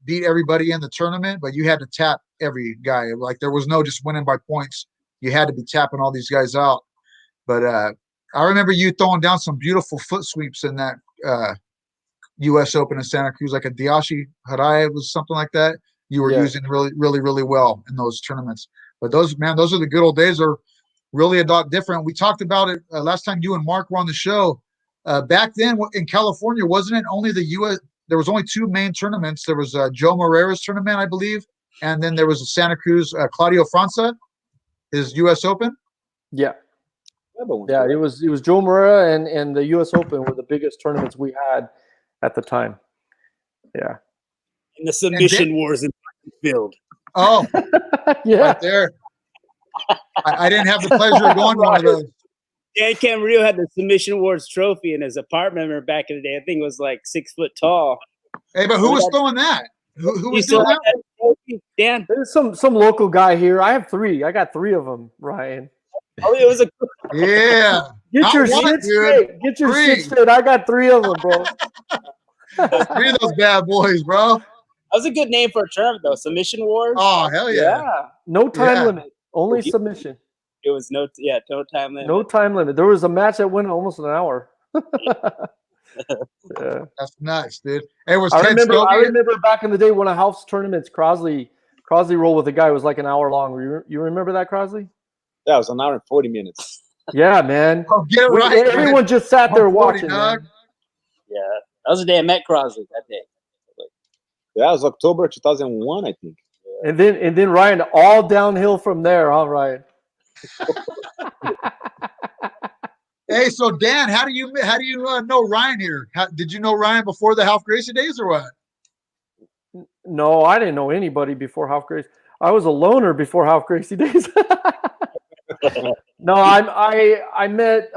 beat everybody in the tournament, but you had to tap every guy. Like, there was no just winning by points. You had to be tapping all these guys out. But I remember you throwing down some beautiful foot sweeps in that U.S. Open in Santa Cruz, like a Diashi Harai was something like that. You were using really, really, really well in those tournaments. But those are the good old days. Are really a lot different. We talked about it last time you and Mark were on the show. Back then in California, wasn't it only the U.S.? There was only two main tournaments. There was Joe Moreira's tournament, I believe, and then there was a Santa Cruz, Claudio França, his U.S. Open. Yeah. Yeah, it was Joe Murrah and the U.S. Open were the biggest tournaments we had at the time. Yeah. And the submission wars in the field. Oh, yeah. right there. I didn't have the pleasure of going to one of those. Dan Camarillo had the Submission Wars trophy in his apartment back in the day. I think it was like 6 foot tall. Hey, but who was throwing that? Who was doing that? Dan. There's some local guy here. I have 3. I got 3 of them, Ryan. Oh, it was a yeah. Get your shit straight. Get your shit straight. I got 3 of them, bro. 3 of those bad boys, bro. That was a good name for a tournament, though. Submission Wars. Oh, hell yeah. No time limit. Only submission. It was no time limit. No time limit. There was a match that went almost an hour. Yeah. That's nuts, dude. Hey, I remember back in the day when a house tournaments, Crosly rolled with a guy who was like an hour long. You remember that, Crosly? Yeah, it was an hour and 40 minutes. Yeah, man. Oh, get it right. Everyone just sat there watching. Man. Yeah, that was the day I met Crosly. That day. Yeah, it was October 2001, I think. Yeah. And then Ryan, all downhill from there, huh, Ryan? Hey, so Dan, how do you know Ryan here? Did you know Ryan before the Half Gracie days or what? No, I didn't know anybody before Half Gracie. I was a loner before Half Gracie days. No, I met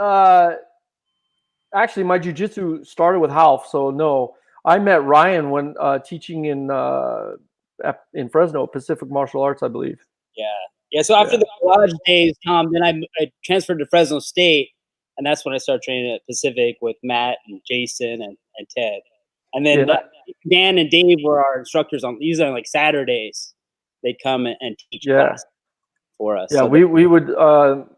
actually my jiu-jitsu started with Half, so no. I met Ryan when teaching in Fresno, Pacific Martial Arts, I believe. Yeah. So after the garage days, Tom, then I transferred to Fresno State, and that's when I started training at Pacific with Matt and Jason and Ted. And then Dan and Dave were our instructors usually on like Saturdays. They'd come and teach class for us. Yeah, so we would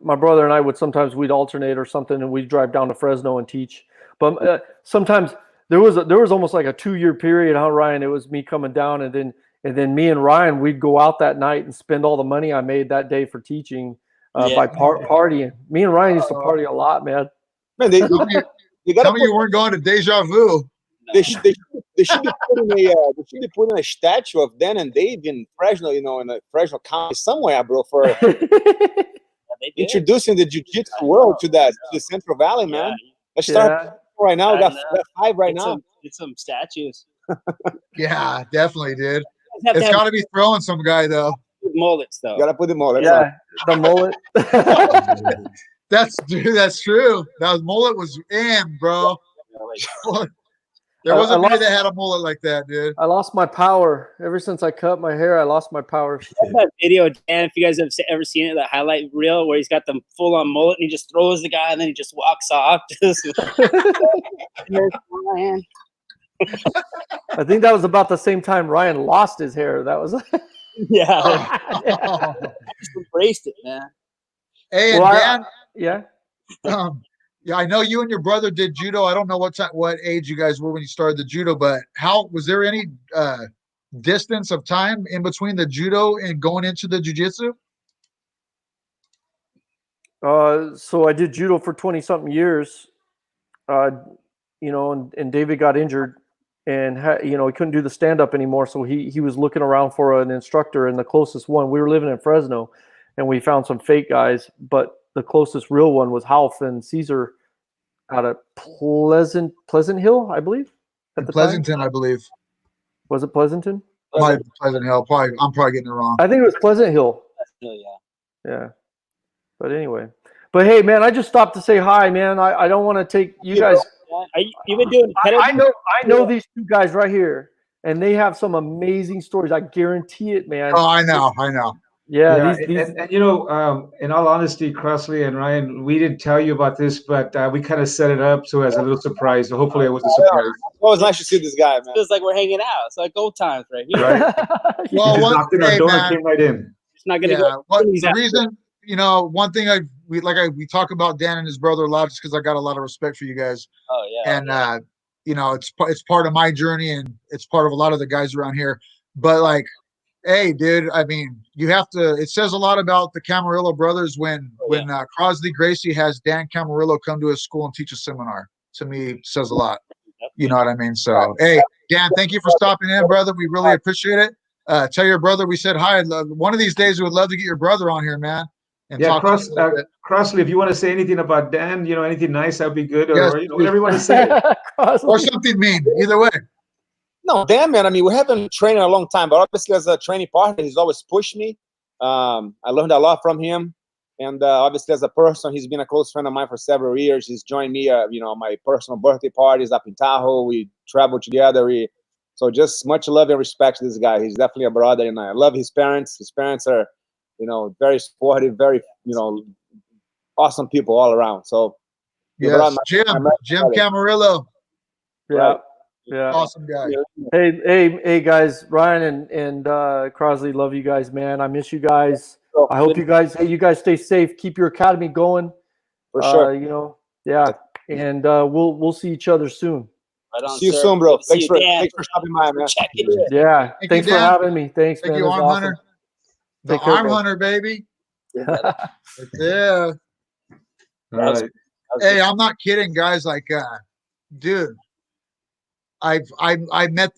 my brother and I would sometimes we'd alternate or something, and we'd drive down to Fresno and teach. But sometimes there was almost like a 2-year period, huh, Ryan? It was me coming down, and then me and Ryan, we'd go out that night and spend all the money I made that day for teaching by partying. Me and Ryan used to party a lot, man. Man, Tell me you weren't going to Deja Vu. They should be putting a statue of Dan and Dave in Fresno, in a Fresno County somewhere, bro, for introducing the jiu-jitsu world to the Central Valley, man. Let's start right now. We got 5 right now. It's some statues. Yeah, definitely, dude. It's got to be throwing some guy though. Mullets though. You gotta put the mullet. The mullet. That's true. That mullet was in, bro. There wasn't many that had a mullet like that, dude. I lost my power. Ever since I cut my hair, I lost my power. That video, Dan, if you guys have ever seen it, that highlight reel where he's got the full-on mullet and he just throws the guy and then he just walks off. I think that was about the same time Ryan lost his hair. That was yeah. Just embraced it, man. Hey, and Dan, yeah, I know you and your brother did judo. I don't know what age you guys were when you started the judo, but was there any distance of time in between the judo and going into the jiu-jitsu? So I did judo for 20-something years, and David got injured, and he couldn't do the stand-up anymore, so he was looking around for an instructor, and the closest one, we were living in Fresno, and we found some fake guys, but the closest real one was Half and Caesar out of Pleasant Hill, I believe. Pleasanton, time? I believe. Was it Pleasanton? Pleasant Hill. I'm probably getting it wrong. I think it was Pleasant Hill. Yeah. But anyway. But hey, man, I just stopped to say hi, man. I don't want to take you guys. You've been doing. I know these 2 guys right here, and they have some amazing stories. I guarantee it, man. Oh, I know. Yeah, and in all honesty, Crosely and Ryan, we didn't tell you about this, but we kind of set it up so as a little surprise. So hopefully it was a surprise. It was nice to see this guy, man. It feels like we're hanging out. It's like old times right here. Right? Well, knocked in our door and came right in. It's not gonna go. The reason, one thing we talk about Dan and his brother a lot, just because I got a lot of respect for you guys. Oh yeah. And it's part of my journey, and it's part of a lot of the guys around here. But hey, dude, I mean, you have to. It says a lot about the Camarillo brothers when Crosley Gracie has Dan Camarillo come to his school and teach a seminar. To me, it says a lot. You know what I mean? So, hey, Dan, thank you for stopping in, brother. We really appreciate it. Tell your brother we said hi. One of these days, we would love to get your brother on here, man. And Yeah, talk to him a little bit. Crossley, if you want to say anything about Dan, anything nice, that'd be good, Yes, or whatever you want to say. or something mean. Either way. No, damn, man. I mean, we haven't trained in a long time, but obviously as a training partner, he's always pushed me. I learned a lot from him. And obviously as a person, he's been a close friend of mine for several years. He's joined me, my personal birthday parties up in Tahoe. We travel together. So just much love and respect to this guy. He's definitely a brother, and I love his parents. His parents are, very supportive, very, awesome people all around. So yes, Jim Camarillo. Yeah. Right. Yeah. Awesome guy. Hey, guys, Ryan and Crosley, love you guys, man. I miss you guys. I hope you guys stay safe. Keep your academy going. For sure. Yeah. And we'll see each other soon. Right on, See you sir. soon, bro. See Thanks you, for stopping by, man. checking in. Yeah. Thank Thanks you, for Dan. having me. Thanks, Thank man. you, That's Arm awesome. Hunter. The Take care, Arm bro. Hunter, baby. All Yeah. right. Hey, I'm not kidding, guys. Like, dude, I met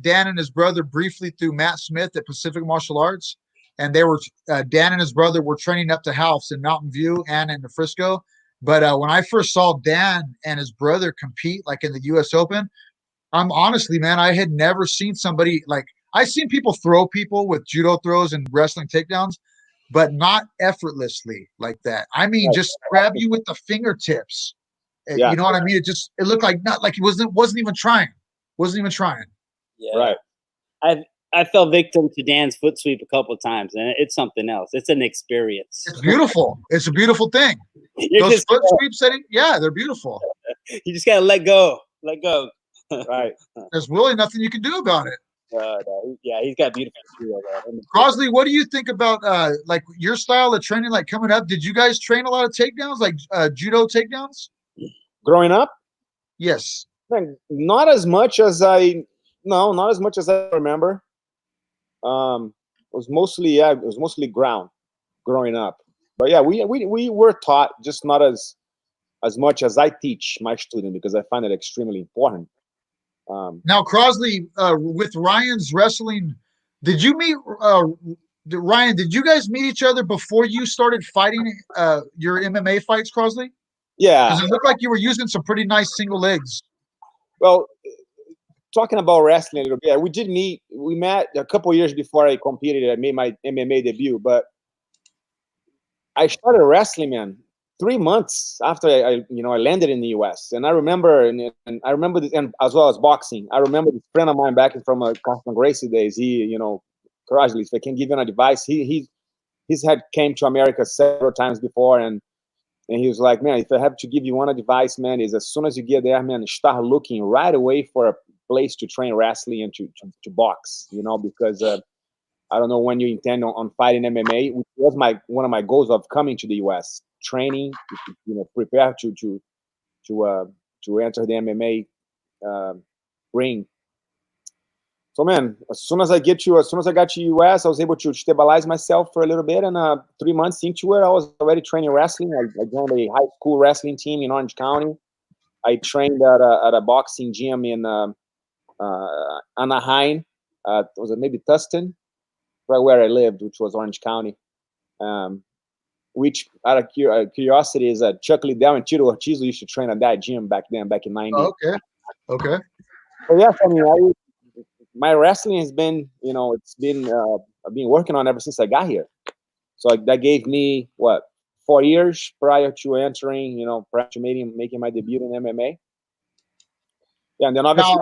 Dan and his brother briefly through Matt Smith at Pacific Martial Arts, and they were Dan and his brother were training up to House in Mountain View and in the Frisco. But when I first saw Dan and his brother compete, like in the U.S. Open, I'm honestly, man, I had never seen somebody like I've seen people throw people with judo throws and wrestling takedowns, but not effortlessly like that. I mean, just grab you with the fingertips. Yeah. You know what I mean? It looked like not like he wasn't even trying. Wasn't even trying. Yeah. Right. I fell victim to Dan's foot sweep a couple of times, and it's something else. It's an experience. It's beautiful. It's a beautiful thing. Those foot sweeps, they're beautiful. You just gotta let go. Let go. Right. There's really nothing you can do about it. Yeah, he's got beautiful judo. Crosley, what do you think about like your style of training? Like coming up, did you guys train a lot of takedowns, like judo takedowns? Growing up, Yes. man, not as much as I remember. It was mostly ground growing up. But yeah, we were taught, just not as much as I teach my student, because I find it extremely important. Now, Crosley, with Ryan's wrestling, did you meet Ryan? Did you guys meet each other before you started fighting your MMA fights, Crosley? Yeah. Because it looked like you were using some pretty nice single legs. Well, talking about wrestling a little bit, we did meet. We met a couple of years before I competed. I made my MMA debut, but I started wrestling, man, 3 months after I landed in the U.S. And I remember, and as well as boxing, I remember this friend of mine back from Crosley Gracie days. He, Crosley, if I can give you an advice, he's had came to America several times before, and he was like, man, if I have to give you one advice, man, is as soon as you get there, man, start looking right away for a place to train wrestling and to box, because I don't know when you intend on fighting MMA, which was one of my goals of coming to the U.S. Training, prepare to enter the MMA ring. So, man, as soon as I got to U.S., I was able to stabilize myself for a little bit, and 3 months into it, I was already training wrestling. I joined a high school wrestling team in Orange County. I trained at a boxing gym in Anaheim. Was it maybe Tustin, right where I lived, which was Orange County. Which, out of curiosity, is Chuck Liddell and Tito Ortiz used to train at that gym back in '90. Oh, okay. So yes, I mean, my wrestling has been, it's been I've been working on ever since I got here. So that gave me 4 years prior to entering, prior to making my debut in MMA. Yeah, and then obviously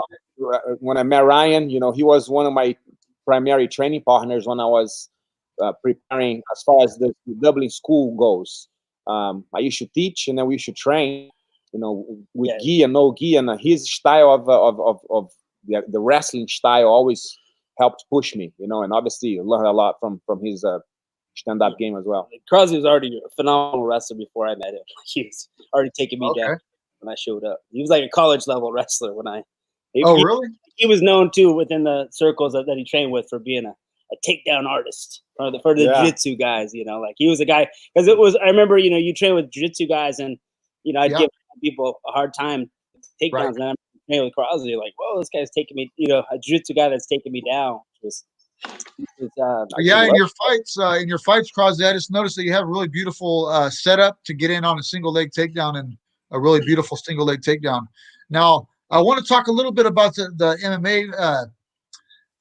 when I met Ryan, he was one of my primary training partners when I was preparing as far as the Dublin school goes. I used to teach, and then we should train, with gi and no gi, and his style of the wrestling style always helped push me, and obviously learned a lot from his stand-up game as well. Crosby was already a phenomenal wrestler before I met him. He was already taking me down when I showed up. He was like a college level wrestler when I. Really? He was known too within the circles that he trained with for being a takedown artist for the jiu-jitsu guys. Like he was a guy, because it was. I remember, you train with jiu-jitsu guys, and I'd give people a hard time with takedowns, and I'm training with Crosby, like, whoa, this guy's taking me. A jiu-jitsu guy that's taking me down. Yeah, in your fights, Crosby, I just noticed that you have a really beautiful setup to get in on a single leg takedown and a really beautiful single leg takedown. Now, I want to talk a little bit about the MMA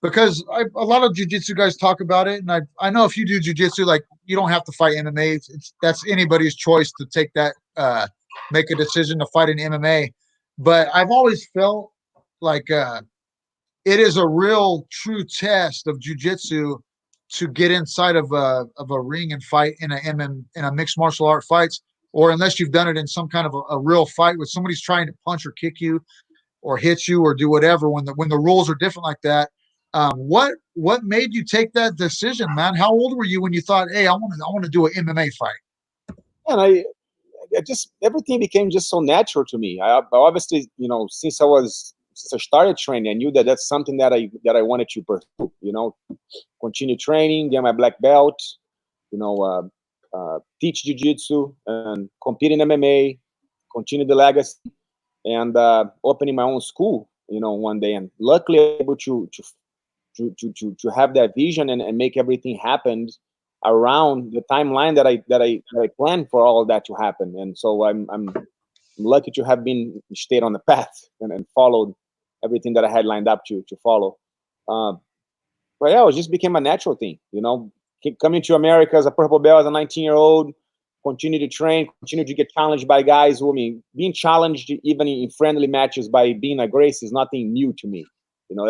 because a lot of jiu-jitsu guys talk about it, and I know if you do jiu-jitsu, like you don't have to fight MMA. That's anybody's choice to take that, make a decision to fight in MMA. But I've always felt like it is a real true test of jiu-jitsu to get inside of a ring and fight in a mixed martial art fights, or unless you've done it in some kind of a real fight with somebody's trying to punch or kick you or hit you or do whatever when the rules are different like that. What made you take that decision, man? How old were you when you thought, hey, I want to do an MMA fight? And I just, everything became just so natural to me. I obviously, since I started training, I knew that that's something that I wanted to pursue. Continue training, get my black belt, teach jiu-jitsu and compete in MMA, continue the legacy, and opening my own school, one day. And luckily, able to have that vision and make everything happen around the timeline that I planned for all of that to happen. And so I'm lucky to have stayed on the path and followed everything that I had lined up to follow. But yeah, it just became a natural thing, coming to America as a purple belt as a 19-year-old, continue to train, continue to get challenged by guys who, being challenged even in friendly matches by being a Gracie is nothing new to me.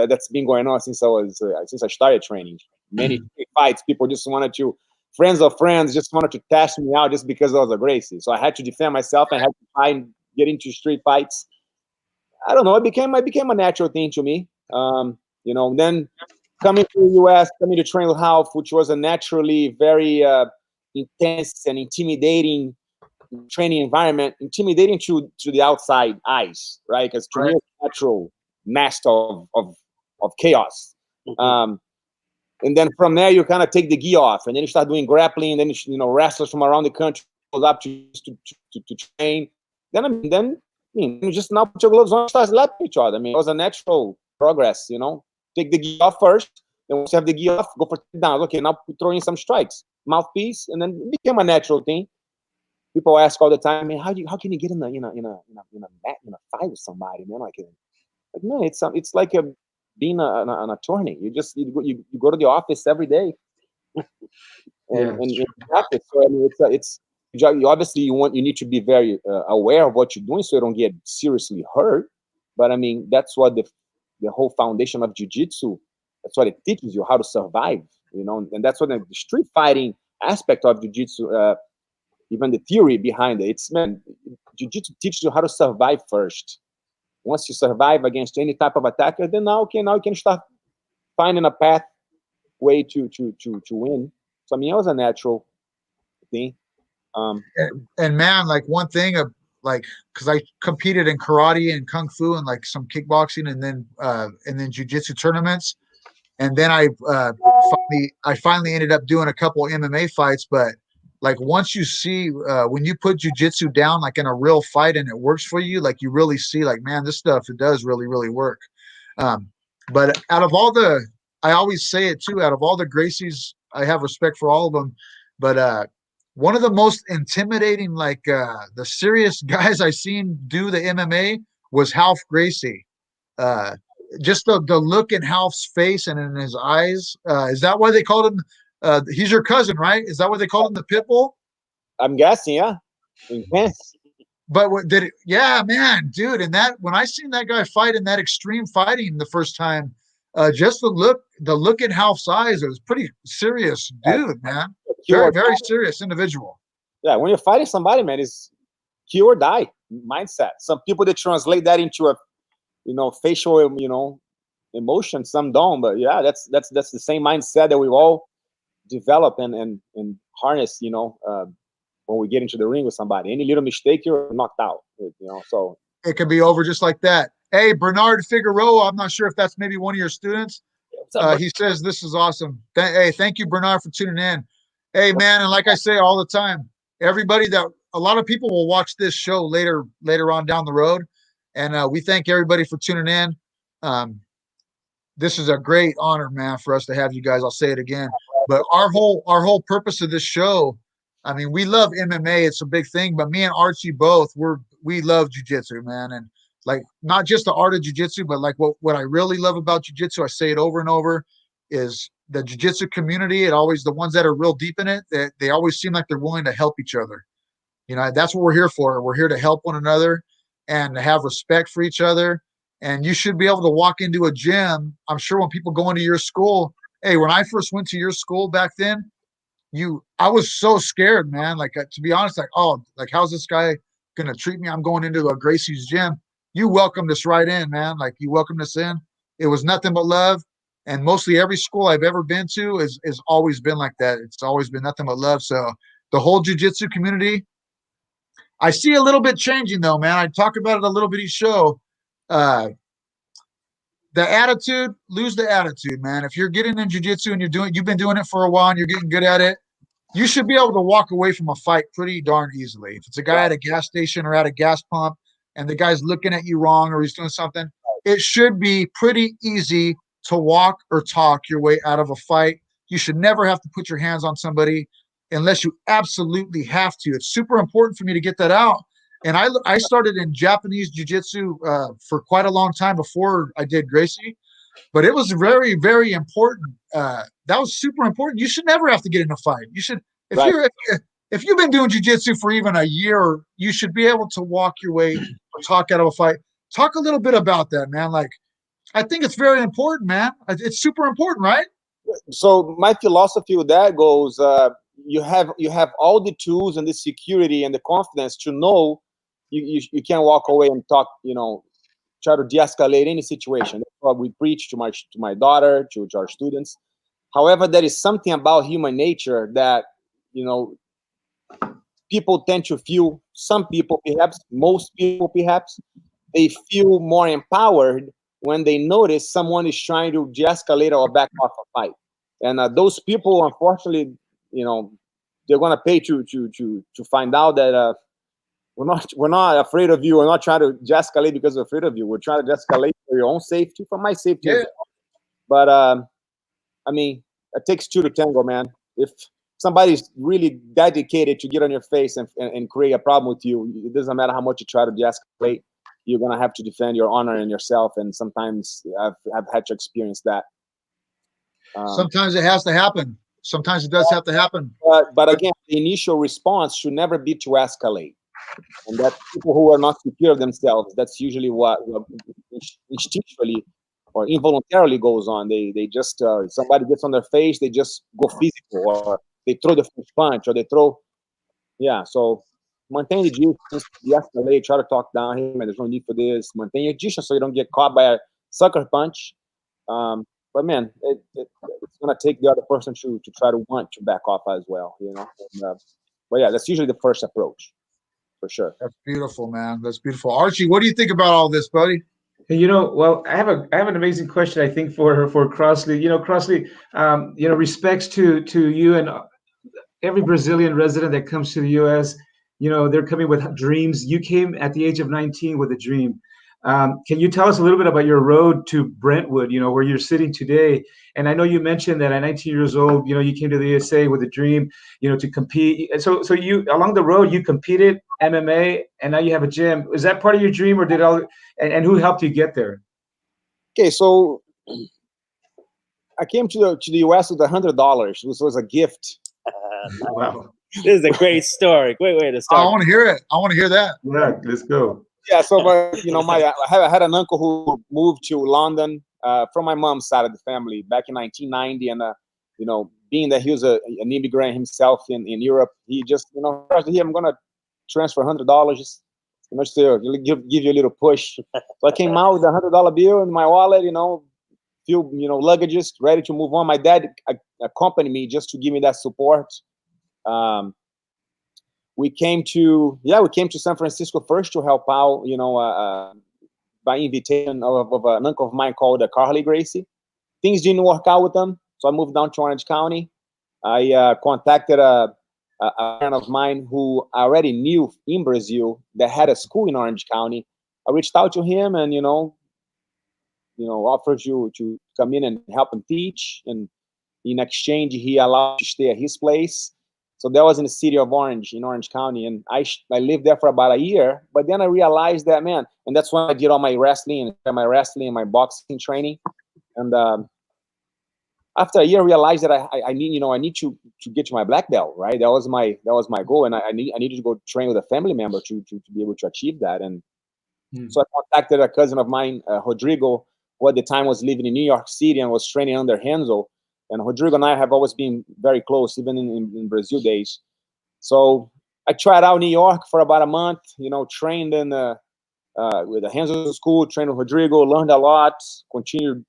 That's been going on since I started training. Many fights, people just wanted to, friends of friends just wanted to test me out just because I was a Gracie. So I had to defend myself and had to fight and get into street fights. I don't know. It became a natural thing to me. Then coming to the U.S., coming to train with Ralph, which was a naturally very intense and intimidating training environment, intimidating to the outside eyes, right? Because to me, it's a natural master of chaos. And then from there, you kind of take the gi off, and then you start doing grappling. And then wrestlers from around the country goes up to train. Then you just now put your gloves on, start slapping each other. It was a natural progress. Take the gi off first. Then once you have the gi off, go for takedowns. Okay, now throw in some strikes, mouthpiece, and then it became a natural thing. People ask all the time, man, how can you get in a fight with somebody, man? Like man, it's like being an attorney. You go to the office every day and practice. So it's obviously you need to be very aware of what you're doing so you don't get seriously hurt. But that's what the whole foundation of jiu-jitsu. That's what it teaches you, how to survive. And that's what the street fighting aspect of jiu-jitsu. Even the theory behind it, jiu-jitsu teaches you how to survive first. Once you survive against any type of attacker, then now you can start finding a pathway to win. So it was a natural thing. And man, like one thing of because I competed in karate and kung fu and like some kickboxing and then jiu-jitsu tournaments, and then I finally ended up doing a couple MMA fights. But like once you see when you put jiu-jitsu down like in a real fight and it works for you, like you really see like, man, this stuff, it does really, really work. But out of all I always say it too, out of all the Gracies, I have respect for all of them. But one of the most intimidating, like the serious guys I seen do the MMA was Ralph Gracie. Just the look in Ralph's face and in his eyes. Is that why they called him? He's your cousin, right? Is that what they called him, the Pitbull? I'm guessing, yeah. Intense. But yeah, man, dude. And when I seen that guy fight in that extreme fighting the first time, just the look in Ralph's eyes, it was pretty serious, dude, man. Very, very serious individual. Yeah, when you're fighting somebody, man, it's kill or die mindset. Some people they translate that into a facial emotion, some don't. But yeah, that's the same mindset that we all develop and harness, when we get into the ring with somebody. Any little mistake, you're knocked out, so it can be over just like that. Hey, Bernard Figueroa, I'm not sure if that's maybe one of your students. He says this is awesome. Hey, thank you, Bernard, for tuning in. Hey, man, and like I say all the time, everybody a lot of people will watch this show later on down the road, and we thank everybody for tuning in. this is a great honor, man, for us to have you guys. I'll say it again. But our whole purpose of this show, I mean, we love MMA. It's a big thing, but me and Archie both, we love jiu-jitsu, man. And like not just the art of jiu-jitsu, but like what I really love about jiu-jitsu, I say it over and over, is the jiu-jitsu community. It always, the ones that are real deep in it, they always seem like they're willing to help each other. You know, that's what we're here for. We're here to help one another and have respect for each other. And you should be able to walk into a gym. I'm sure when people go into your school, hey, when I first went to your school back then, I was so scared, man. Like, to be honest, like, oh, like, how's this guy going to treat me? I'm going into a Gracie's gym. You welcomed us right in, man. Like, you welcomed us in. It was nothing but love. And mostly every school I've ever been to is always been like that. It's always been nothing but love. So the whole jiu-jitsu community, I see a little bit changing though, man. I talk about it a little bit each show. The attitude, lose the attitude, man. If you're getting in jiu-jitsu and you've been doing it for a while and you're getting good at it, you should be able to walk away from a fight pretty darn easily. If it's a guy at a gas station or at a gas pump and the guy's looking at you wrong or he's doing something, it should be pretty easy to walk or talk your way out of a fight. You should never have to put your hands on somebody unless you absolutely have to. It's super important for me to get that out. And I started in Japanese jiu-jitsu for quite a long time before I did Gracie, but it was very, very important. That was super important. You should never have to get in a fight. You should, if you've been doing jiu-jitsu for even a year, you should be able to walk your way or talk out of a fight. Talk a little bit about that, man. Like, I think it's very important, man. It's super important, right? So my philosophy with that goes, you have all the tools and the security and the confidence to know you can't walk away and talk, try to de-escalate any situation. That's what we preach to my daughter, to our students. However, there is something about human nature that, people tend to feel, some people perhaps, most people perhaps, they feel more empowered when they notice someone is trying to de-escalate or back off a fight. And those people, unfortunately, they're going to pay to find out that we're not afraid of you. We're not trying to de-escalate because we're afraid of you. We're trying to de-escalate for your own safety, for my safety. Yeah. But I mean, it takes two to tango, man. If somebody's really dedicated to get on your face and create a problem with you, it doesn't matter how much you try to de-escalate. You're gonna have to defend your honor and yourself. And sometimes I've had to experience that. Sometimes it has to happen. Sometimes it does have to happen. But again, the initial response should never be to escalate. And that people who are not secure of themselves, that's usually what instinctually or involuntarily goes on. They just, somebody gets on their face, they just go physical, or they throw the first punch, or they throw, so maintain the distance, de-escalate, try to talk down him, and there's no need for this. Maintain your distance so you don't get caught by a sucker punch. But man, it's gonna take the other person to try to want to back off as well, but yeah, that's usually the first approach, for sure. That's beautiful, man. That's beautiful. Archie, what do you think about all this, buddy? Well, I have an amazing question, I think, for Crossley. Crossley, respects to you and every Brazilian resident that comes to the U.S. They're coming with dreams. You came at the age of 19 with a dream. Can you tell us a little bit about your road to Brentwood, where you're sitting today? And I know you mentioned that at 19 years old, you came to the USA with a dream, to compete. So you, along the road, you competed MMA, and now you have a gym. Is that part of your dream, or and who helped you get there? Okay, so I came to the US with $100. This was a gift. Wow. This is a great story. Great way to start. I want to hear it. I want to hear that. Yeah, let's go. Yeah, so I had an uncle who moved to London from my mom's side of the family back in 1990, and being that he was an immigrant himself in Europe, he just here, I'm gonna transfer $100, just to give you a little push. So I came out with a $100 bill in my wallet, few luggages, ready to move on. My dad accompanied me just to give me that support. We came to San Francisco first to help out, by invitation of an uncle of mine called Crosley Gracie. Things didn't work out with them, so I moved down to Orange County. I contacted a friend of mine who I already knew in Brazil that had a school in Orange County. I reached out to him, and offers you to come in and help him teach, and in exchange, he allowed you to stay at his place. So that was in the city of Orange, in Orange County, and I lived there for about a year. But then I realized that, man, and that's when I did all my wrestling and my boxing training. And after a year, I realized that I need to get to my black belt, right? That was my goal, and I needed to go train with a family member to be able to achieve that. And so I contacted a cousin of mine, Rodrigo, who at the time was living in New York City and was training under Renzo. And Rodrigo and I have always been very close, even in Brazil days. So I tried out New York for about a month, trained in with the Renzo school, trained with Rodrigo, learned a lot, continued,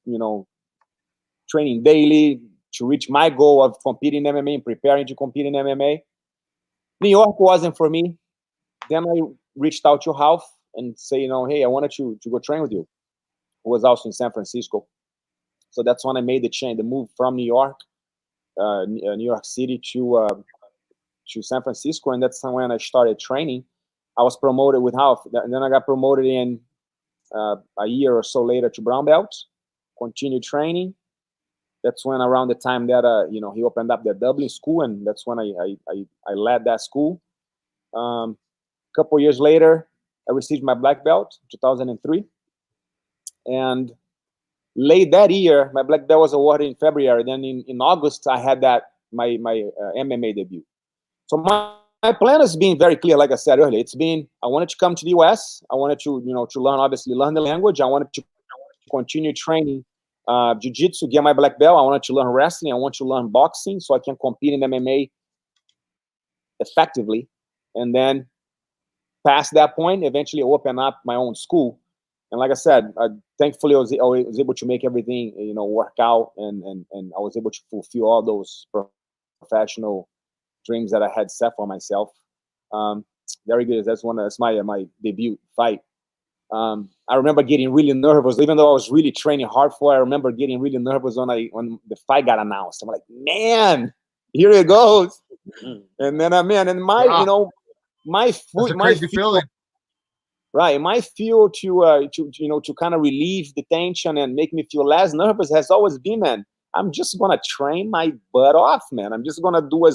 training daily to reach my goal of competing in MMA and preparing to compete in MMA. New York wasn't for me. Then I reached out to Ralph and say, hey, I wanted to go train with you. Who was also in San Francisco. So that's when I made the move from New York, New York City to San Francisco, and that's when I started training. I was promoted with Ralph, and then I got promoted in a year or so later to brown belt. Continued training. That's when, around the time that he opened up the Dublin school, and that's when I led that school. A couple years later, I received my black belt, 2003, and late that year, my black belt was awarded in February. Then in August, I had my MMA debut. So my plan has been very clear. Like I said earlier, it's been, I wanted to come to the US. I wanted to learn the language. I wanted to continue training jiu-jitsu, get my black belt. I wanted to learn wrestling. I want to learn boxing so I can compete in MMA effectively. And then past that point, eventually open up my own school. And like I said, thankfully I was able to make everything, work out, and I was able to fulfill all those professional dreams that I had set for myself. Very good. That's my debut fight. I remember getting really nervous, even though I was really training hard for it. I remember getting really nervous when the fight got announced. I'm like, man, here it goes. And then my foot, my feeling. Right, my feel to kind of relieve the tension and make me feel less nervous has always been, man, I'm just gonna train my butt off, man. I'm just gonna do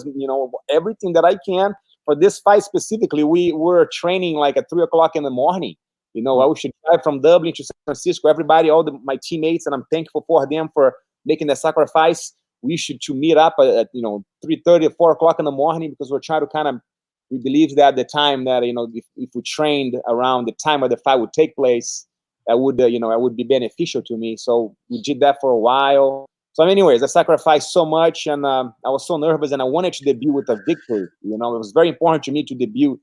everything that I can for this fight specifically. We were training like at 3 o'clock in the morning. I should drive from Dublin to San Francisco. Everybody, my teammates, and I'm thankful for them for making the sacrifice. We should meet up at 3:30 or 4 o'clock in the morning, because we're trying to we believe that the time that, if we trained around the time of the fight would take place, that would, would be beneficial to me. So we did that for a while. So anyways, I sacrificed so much, and I was so nervous, and I wanted to debut with a victory. It was very important to me to debut,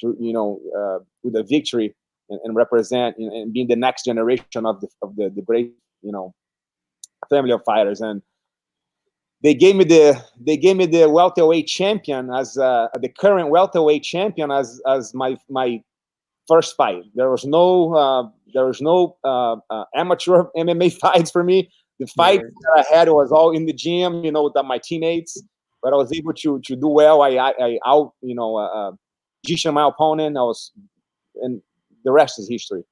with a victory and represent and be the next generation of the great, family of fighters. And they gave me the welterweight champion as the current welterweight champion as my first fight. There was no amateur MMA fights for me. The fight that I had was all in the gym, with my teammates. But I was able to do well. I out positioned my opponent. And the rest is history.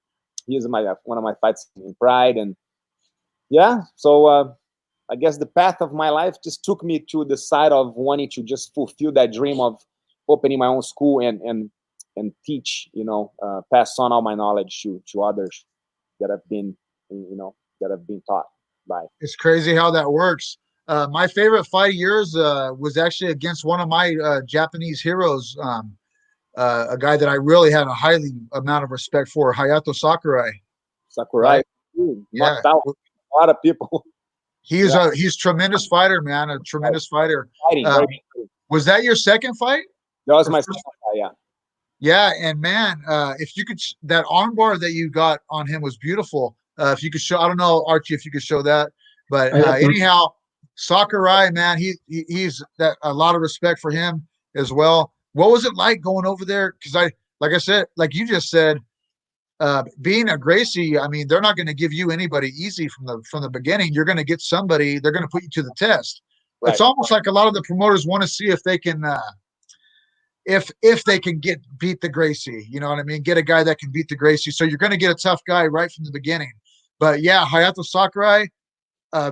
He is one of my fights in Pride, and so. I guess the path of my life just took me to the side of wanting to just fulfill that dream of opening my own school and teach, pass on all my knowledge to others that have been, taught by. It's crazy how that works. My favorite fight of yours was actually against one of my Japanese heroes, a guy that I really had a highly amount of respect for, Hayato Sakurai. Sakurai, yeah, a lot of people. He's a tremendous fighter, man. A tremendous fighter. Was that your second fight? That was my second fight, yeah. Yeah, and man, if you could, that armbar that you got on him was beautiful. If you could show, I don't know, Archie, if you could show that, but anyhow, Sakurai, man, he's a lot of respect for him as well. What was it like going over there? Because like I said, like you just said, being a Gracie, I mean, they're not going to give you anybody easy from the beginning. You're going to get somebody. They're going to put you to the test. Right. It's almost like a lot of the promoters want to see if they can, if they can beat the Gracie. You know what I mean? Get a guy that can beat the Gracie. So you're going to get a tough guy right from the beginning. But yeah, Hayato Sakurai,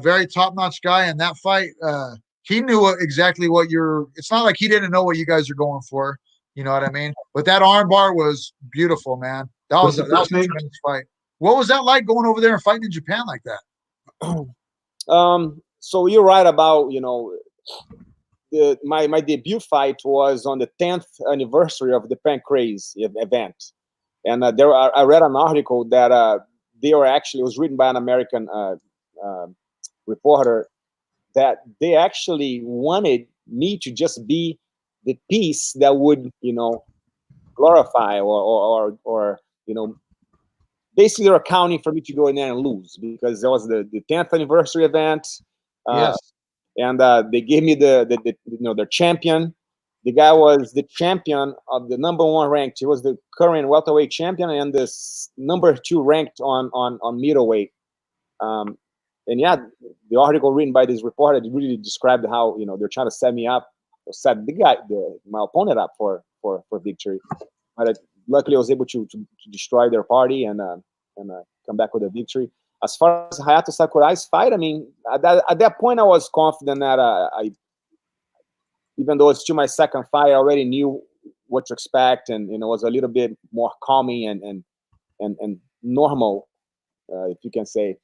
very top-notch guy in that fight. He knew exactly what you're. It's not like he didn't know what you guys are going for. You know what I mean? But that armbar was beautiful, man. That was What's the first a name? tremendous fight. What was that like going over there and fighting in Japan like that? So you're right about, my debut fight was on the 10th anniversary of the Pancrase event, and I read an article that they were actually, it was written by an American reporter, that they actually wanted me to just be the piece that would, glorify or basically they're accounting for me to go in there and lose, because there was the 10th anniversary event. Yes. And they gave me their champion. The guy was the champion of the #1 ranked. He was the current welterweight champion and the #2 ranked on middleweight. And yeah, the article written by this reporter really described how they're trying to set me up, or set my opponent up for victory. But luckily, I was able to destroy their party and come back with a victory. As far as Hayato Sakurai's fight, I mean, at that point, I was confident that even though it's still my second fight, I already knew what to expect, and it was a little bit more calming and normal, if you can say.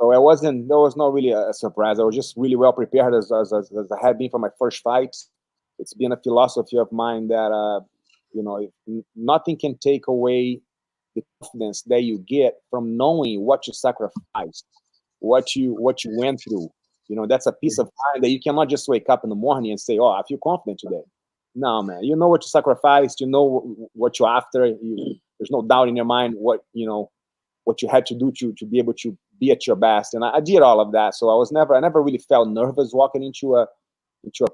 So there was not really a surprise. I was just really well prepared as I had been for my first fight. It's been a philosophy of mine that nothing can take away the confidence that you get from knowing what you sacrificed, what you went through. That's a peace of mind that you cannot just wake up in the morning and say, "Oh, I feel confident today." No, man. You know what you sacrificed. You know what you're after. There's no doubt in your mind what you had to do to be able to be at your best. And I did all of that. So I never really felt nervous walking into a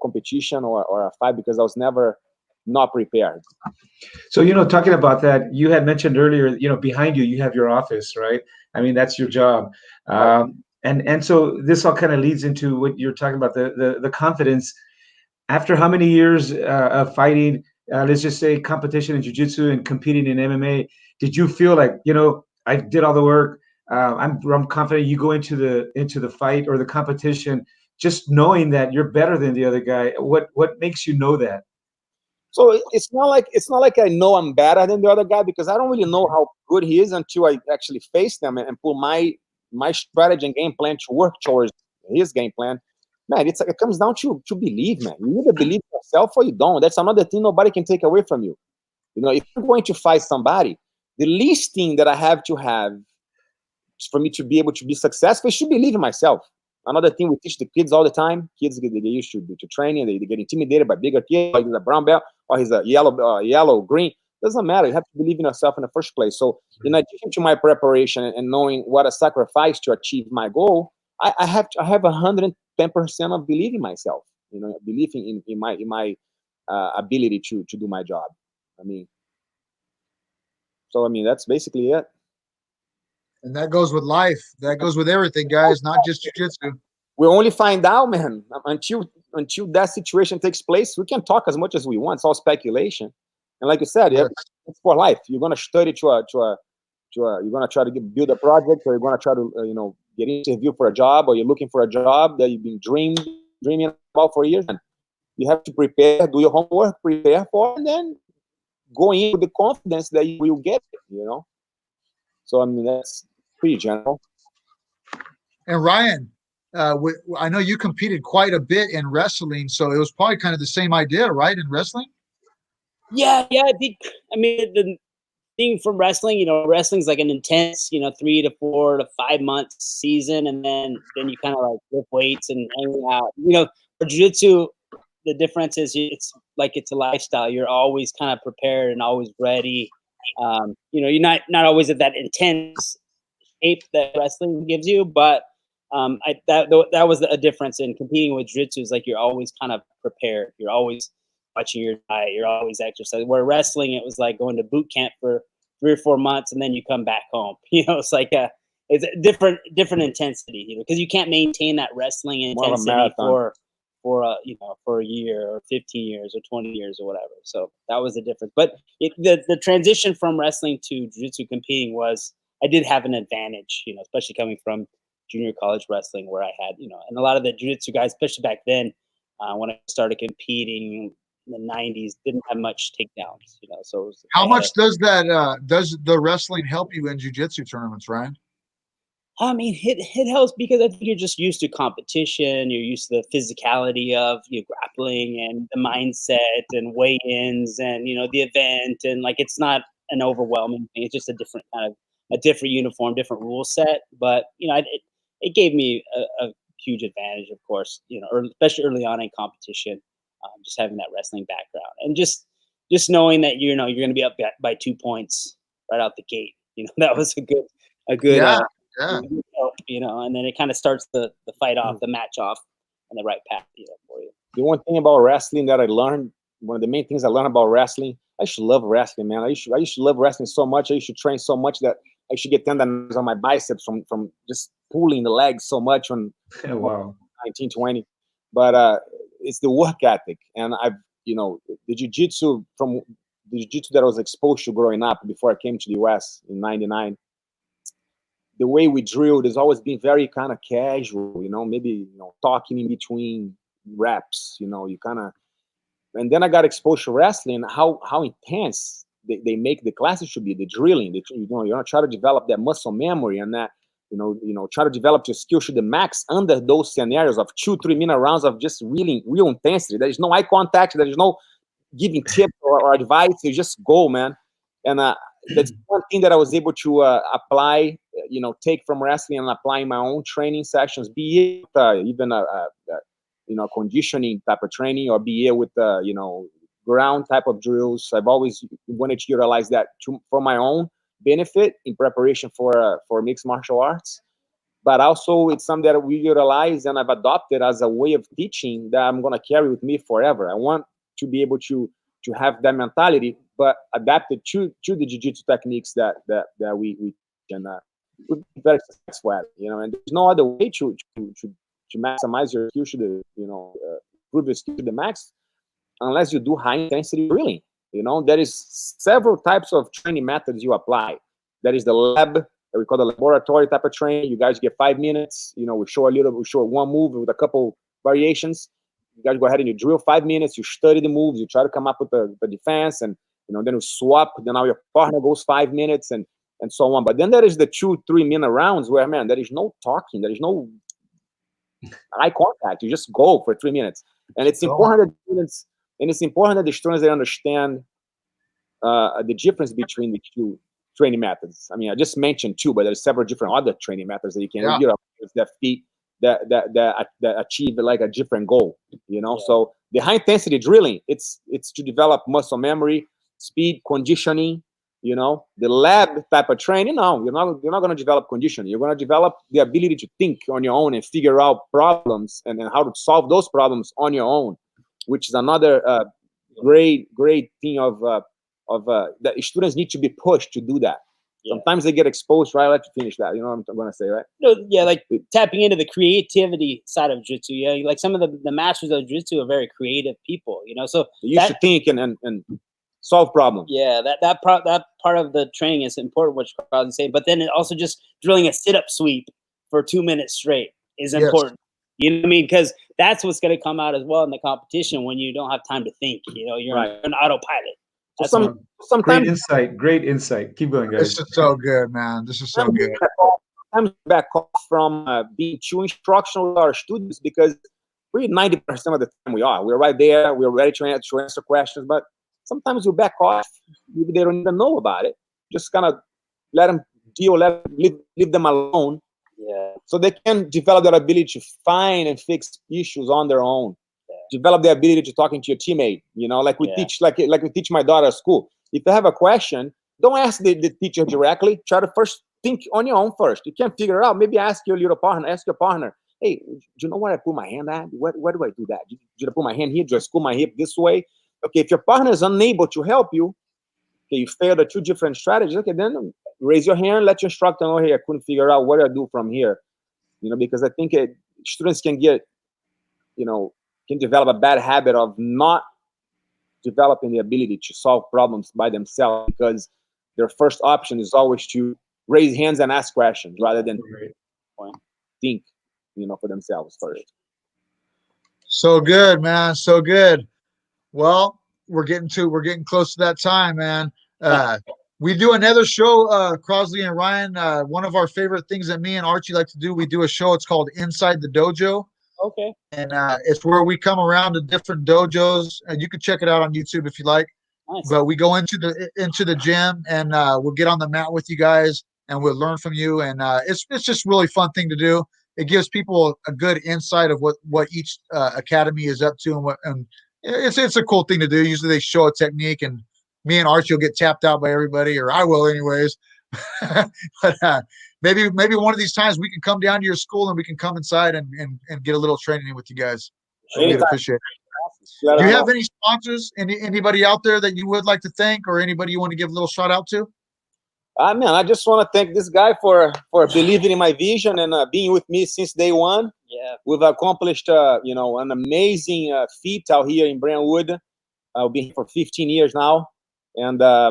competition or a fight, because I was never not prepared. So, talking about that, you had mentioned earlier, behind you have your office, right? I mean, that's your job. Right. And so this all kind of leads into what you're talking about, the confidence. After how many years of fighting, let's just say competition in jiu-jitsu and competing in MMA, did you feel like, I did all the work, I'm confident, you go into the fight or the competition just knowing that you're better than the other guy? What makes you know that? So it's not like I know I'm better than the other guy, because I don't really know how good he is until I actually face them and put my strategy and game plan to work towards his game plan. Man, it comes down to believe, man. You either believe in yourself or you don't. That's another thing nobody can take away from you. If you're going to fight somebody, the least thing that I have to have for me to be able to be successful is to believe in myself. Another thing we teach the kids all the time: kids they get used to training, they get intimidated by bigger kids, like he's a brown belt or he's a yellow, green. Doesn't matter. You have to believe in yourself in the first place. So, in addition to my preparation and knowing what a sacrifice to achieve my goal, I have 110% of belief in myself. Belief in my ability to do my job. That's basically it. And that goes with life. That goes with everything, guys, not just jiu-jitsu. We only find out, man, until that situation takes place. We can talk as much as we want. It's all speculation. And like you said, Yes. it's for life. You're gonna study you're gonna try to build a project, or you're gonna try to get an interview for a job, or you're looking for a job that you've been dreaming about for years. And you have to prepare, do your homework, prepare for, and then go in with the confidence that you will get it. So that's pretty general. And Ryan, I know you competed quite a bit in wrestling, so it was probably kind of the same idea, right? In wrestling? Yeah. I think, the thing from wrestling, wrestling's like an intense, 3 to 4 to 5 months season, and then you kind of like lift weights and hang out. For jiu-jitsu, the difference is it's a lifestyle. You're always kind of prepared and always ready. You're not always at that intense shape that wrestling gives you, but that was a difference in competing with jiu-jitsu. Is like you're always kind of prepared. You're always watching your diet. You're always exercising. Where wrestling, it was like going to boot camp for 3 or 4 months and then you come back home. It's like it's a different intensity. Because you can't maintain that wrestling intensity for a year or 15 years or 20 years or whatever. So that was the difference. But the transition from wrestling to jiu-jitsu competing was, I did have an advantage, you know, especially coming from junior college wrestling where I had, you know, and a lot of the jiu-jitsu guys, especially back then, when I started competing in the 90s, didn't have much takedowns, you know. So it was, How much does that does the wrestling help you in jiu-jitsu tournaments, Ryan? I mean, it helps because I think you're just used to competition. You're used to the physicality of grappling and the mindset and weigh-ins and, you know, the event. And like, it's not an overwhelming thing. It's just a different kind of a different uniform, different rule set. But, you know, it gave me a huge advantage, of course, you know, especially early on in competition, just having that wrestling background and just knowing that, you know, you're going to be up by 2 points right out the gate. You know, that was a good, Yeah. you know, and then it kind of starts the fight off, the match off, on the right path, you know, for you. The one thing about wrestling that I learned, one of the main things I learned about wrestling, I used to love wrestling, man. I used to love wrestling so much. I used to train so much that I should get tendons on my biceps from just pulling the legs so much on Wow. 1920. But it's the work ethic, and you know, the jiu-jitsu that I was exposed to growing up before I came to the US in '99. The way we drilled has always been very kind of casual, you know, maybe, you know, talking in between reps, you know, you kind of, and then I got exposed to wrestling, how intense they make the classes should be, the drilling, you know, you're gonna try to develop that muscle memory and that, you know, try to develop your skill to the max under those scenarios of 2-3 minute rounds of just really real intensity. There is no eye contact, there is no giving tips or advice, you just go, man. And that's one thing that I was able to apply, you know, take from wrestling and apply in my own training sessions, be it even you know, conditioning type of training, or be it with you know, ground type of drills. I've always wanted to utilize that for my own benefit in preparation for mixed martial arts. But also it's something that we utilize and I've adopted as a way of teaching that I'm gonna carry with me forever. I want to be able to have that mentality, but adapted to the jiu-jitsu techniques that we can be very successful at, you know. And there's no other way to maximize your skill to the, you know, improve your skill to the max unless you do high intensity drilling. You know, there is several types of training methods you apply. There is the lab that we call the laboratory type of training. You guys get 5 minutes. You know, we show one move with a couple variations. You guys go ahead and you drill 5 minutes. You study the moves. You try to come up with the defense, and, you know, then you swap. Then now your partner goes 5 minutes and so on. But then there is the 2-3 minute rounds where, man, there is no talking. There is no eye contact. You just go for 3 minutes, and it's important that students, and it's important that the students, they understand the difference between the two training methods. I mean, I just mentioned two, but there's several different other training methods that you can that fit that achieve like a different goal. You know, so the high intensity drilling, it's to develop muscle memory, speed, conditioning. You know, the lab type of training, no, you're not going to develop conditioning. You're going to develop the ability to think on your own and figure out problems and how to solve those problems on your own, which is another great thing of that students need to be pushed to do that. Yeah. Sometimes they get exposed, right? I'll let you finish that. You know what I'm going to say, right? No, yeah, like tapping into the creativity side of jiu-jitsu. Yeah, like some of the masters of jiu-jitsu are very creative people, you know. So you should think and solve problems. Yeah, that part of the training is important, which Crosly saying. But then also just drilling a sit-up sweep for 2 minutes straight is important. You know what I mean? Because that's what's going to come out as well in the competition when you don't have time to think. You know, you're an autopilot. That's sometimes great insight. Keep going, guys. This is so good, man. This is so good. Sometimes back off from being too instructional with our students, because we're 90% of the time we're right there. We're ready to answer questions, but sometimes you back off. Maybe they don't even know about it. Just kind of let them deal, leave them alone. Yeah. So they can develop that ability to find and fix issues on their own. Yeah. Develop the ability to talking to your teammate. You know, like we teach, like we teach my daughter at school. If you have a question, don't ask the teacher directly. Try to first think on your own first. You can't figure it out. Maybe ask your little partner. Ask your partner. Hey, do you know where I put my hand at? Where do I do that? Did I put my hand here? Do I scoop my hip this way? Okay, if your partner is unable to help you, okay, you failed the two different strategies, okay, then raise your hand, let your instructor know, hey, I couldn't figure out what I do from here. You know, because I think students can develop a bad habit of not developing the ability to solve problems by themselves, because their first option is always to raise hands and ask questions rather than think, for themselves first. So good, man. So good. Well, we're getting close to that time, man. We do another show, Crosley and Ryan. One of our favorite things that me and Archie like to do, we do a show. It's called Inside the Dojo. Okay. And it's where we come around to different dojos, and you can check it out on YouTube if you like. Nice. But we go into the gym, and we'll get on the mat with you guys, and we'll learn from you. And it's just really fun thing to do. It gives people a good insight of what each academy is up to, and it's a cool thing to do. Usually they show a technique, and me and Archie will get tapped out by everybody, or I will anyways. But maybe one of these times we can come down to your school and we can come inside and get a little training with you guys. We'd appreciate it. Do you have any sponsors? Anybody out there that you would like to thank, or anybody you want to give a little shout out to? Man, I just want to thank this guy for believing in my vision and being with me since day one. Yeah, we've accomplished an amazing feat out here in Brentwood. I've been here for 15 years now, and I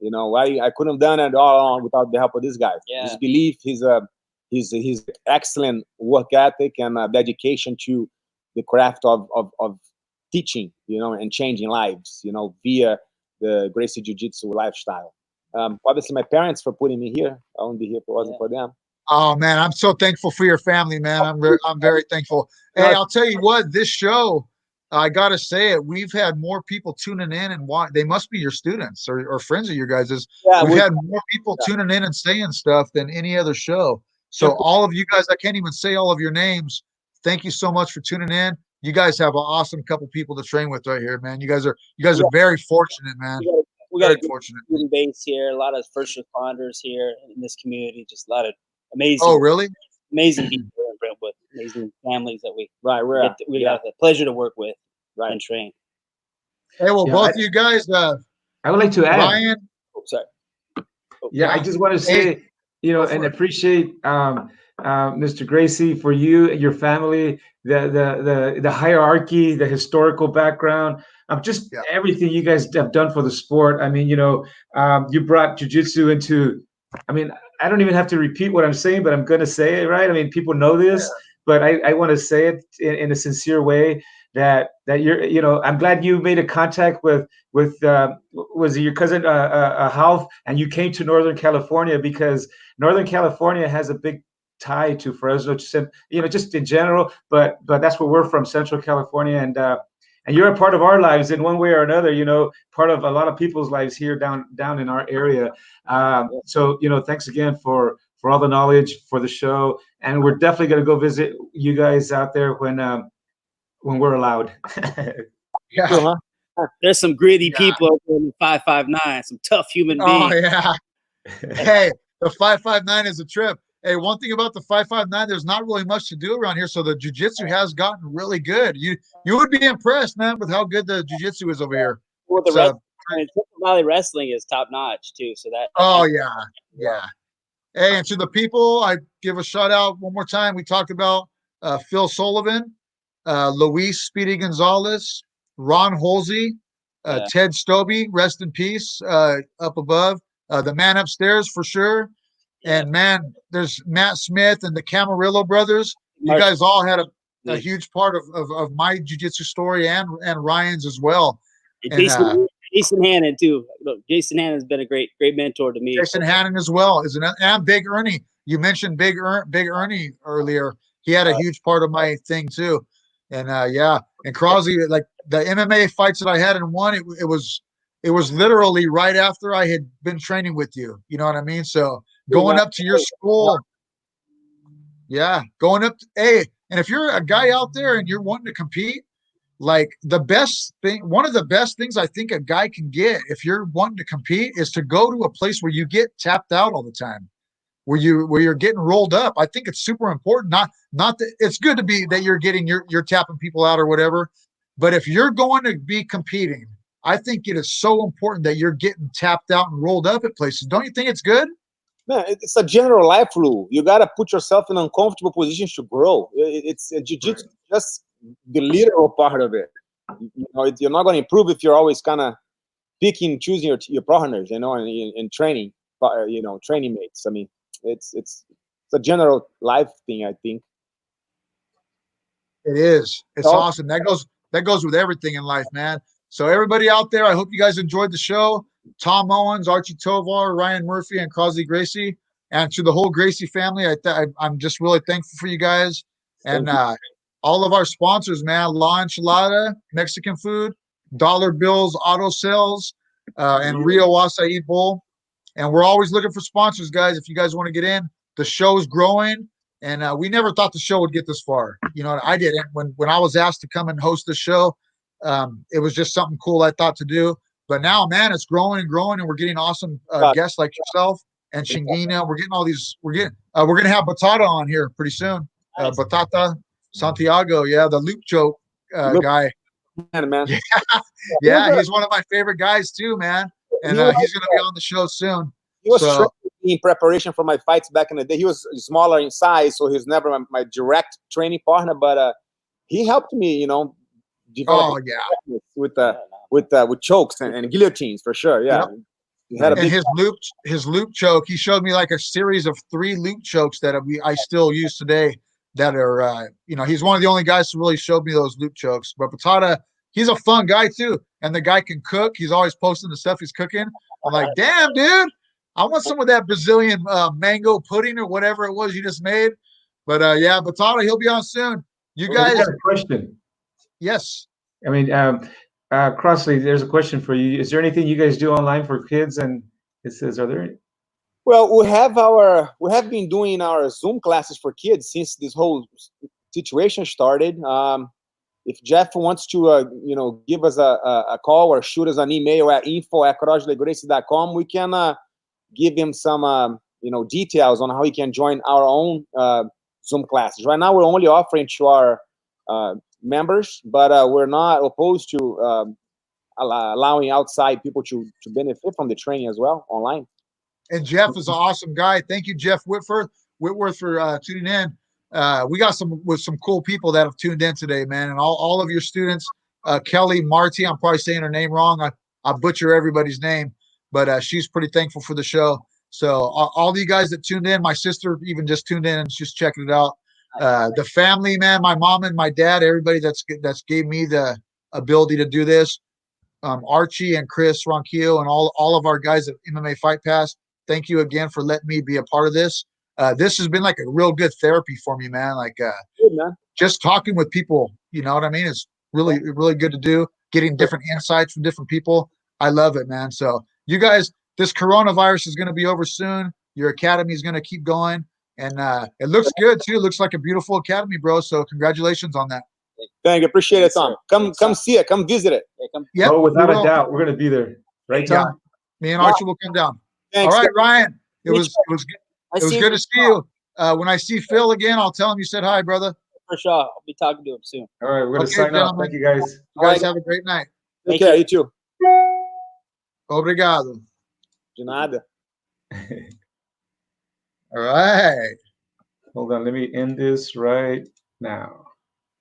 couldn't have done it all without the help of this guy. Yeah. His belief, his excellent work ethic, and dedication to the craft of teaching, and changing lives, via the Gracie Jiu-Jitsu lifestyle. Obviously, my parents for putting me here. I wouldn't be here if it wasn't for them. Oh man, I'm so thankful for your family, man. I'm very thankful. Hey, I'll tell you what, this show, I gotta say it, we've had more people tuning in and watch. They must be your students or friends of your guys's. Yeah, we've had more people tuning in and saying stuff than any other show. So all of you guys, I can't even say all of your names. Thank you so much for tuning in. You guys have an awesome couple people to train with right here, man. You guys are very fortunate, man. We got very a fortunate student base here, a lot of first responders here in this community, just a lot of amazing. Oh, really? Amazing people in Brentwood, amazing families that we have the pleasure to work with and train. Hey, well, both of you guys, I would like to add. Ryan. Oh, sorry. Yeah, I just want to say, and appreciate Mr. Gracie, for you and your family, the hierarchy, the historical background, just everything you guys have done for the sport. I mean, you brought jiu-jitsu into, I don't even have to repeat what I'm saying, but I'm going to say it, right? I mean, people know this, but I want to say it in a sincere way that you're, I'm glad you made a contact with was it your cousin, Half, and you came to Northern California, because Northern California has a big tie to Fresno, just in general, but that's where we're from, Central California, and you're a part of our lives in one way or another, part of a lot of people's lives here down in our area. So, thanks again for all the knowledge, for the show, and we're definitely going to go visit you guys out there when we're allowed. Yeah. There's some gritty people over in the 559, some tough human beings. Oh yeah. Hey, the 559 is a trip. Hey, one thing about the 559, there's not really much to do around here, so the jiu-jitsu has gotten really good. You would be impressed, man, with how good the jiu-jitsu is over here. Well, Central Valley wrestling is top notch too. So that. Oh yeah. Hey, and to the people, I give a shout out one more time. We talked about Phil Sullivan, Luis Speedy Gonzalez, Ron Holsey, Ted Stobie, rest in peace, up above. The man upstairs for sure. And man, there's Matt Smith and the Camarillo brothers. You guys all had a huge part of my jiu-jitsu story and Ryan's as well. And, Jason Hannon too. Look, Jason Hannon's been a great mentor to me. Jason Hannon as well, and Big Ernie. You mentioned Big Ernie earlier. He had a huge part of my thing too. And and Crosly, like the MMA fights that I had in one, it was literally right after I had been training with you. You know what I mean? So going up to your school, going up. Hey, and if you're a guy out there and you're wanting to compete, like one of the best things I think a guy can get if you're wanting to compete is to go to a place where you get tapped out all the time, where you're getting rolled up. I think it's super important. Not that it's good to be that you're tapping people out or whatever, but if you're going to be competing, I think it is so important that you're getting tapped out and rolled up at places. Don't you think it's good? Man, it's a general life rule. You got to put yourself in uncomfortable positions to grow. It's jiu-jitsu, just the literal part of it. You're not going to improve if you're always kind of picking, choosing your partners, in training. you know, training mates. I mean, it's a general life thing, I think. It is. It's So- awesome. That goes with everything in life, man. So everybody out there, I hope you guys enjoyed the show. Tom Owens, Archie Tovar, Ryan Murphy, and Crosley Gracie, and to the whole Gracie family, I'm just really thankful for you guys, and all of our sponsors, man. La Enchilada, Mexican food, Dollar Bills Auto Sales, and Rio Acai Bowl. And we're always looking for sponsors, guys. If you guys want to get in, the show's growing. And we never thought the show would get this far. You know, I didn't. When I was asked to come and host the show, it was just something cool I thought to do. But now, man, it's growing and growing, and we're getting awesome guests like yourself and Shingina. We're getting all these. We're gonna have Batata on here pretty soon. Batata Santiago, yeah, the loop choke guy. Man. Yeah, he's one of my favorite guys too, man. And he's gonna be on the show soon. He was training in preparation for my fights back in the day. He was smaller in size, so he was never my direct training partner, but he helped me, you know, develop with chokes and guillotines for sure. Yeah. Yep. And his loop choke, he showed me like a series of 3 loop chokes that I still use today that are you know, he's one of the only guys who really showed me those loop chokes. But Batata, he's a fun guy too. And the guy can cook. He's always posting the stuff he's cooking. I'm like, damn, dude, I want some of that Brazilian mango pudding or whatever it was you just made. But yeah, Batata, he'll be on soon. You guys. I got a question. Yes. I mean, Crossley, there's a question for you. Is there anything you guys do online for kids? And it says, are there any? Well, we have been doing our Zoom classes for kids since this whole situation started. If Jeff wants to, you know, give us a call or shoot us an email at info@crosleygracie.com, we can give him some, you know, details on how he can join our own Zoom classes. Right now, we're only offering to our members, but we're not opposed to allowing outside people to benefit from the training as well online. And Jeff is an awesome guy. Thank you, Jeff Whitworth for tuning in. We got some cool people that have tuned in today, man. And all of your students, Kelly Marty, I'm probably saying her name wrong. I butcher everybody's name, but she's pretty thankful for the show. So all of you guys that tuned in, my sister even just tuned in and just checking it out. The family, man, my mom and my dad, everybody that's gave me the ability to do this. Archie and Chris Ronquillo and all of our guys at MMA Fight Pass. Thank you again for letting me be a part of this. This has been like a real good therapy for me, man. Like good, man. Just talking with people, you know what I mean? It's really, really good to do. Getting different insights from different people. I love it, man. So you guys, this coronavirus is going to be over soon. Your academy is going to keep going. And it looks good too. It looks like a beautiful academy, bro. So congratulations on that. Thank you. Appreciate it, Tom. Come see it. Come visit it. Yeah. Oh, without a doubt, we're going to be there. Right, Tom? Yeah. Me and Archie will come down. Thanks. All right, Ryan. It was good to see you. When I see Phil again, I'll tell him you said hi, brother. For sure. I'll be talking to him soon. All right, we're going to sign off. Thank you, guys. You guys have a great night. Take care. You too. Obrigado. De nada. All right. Hold on. Let me end this right now.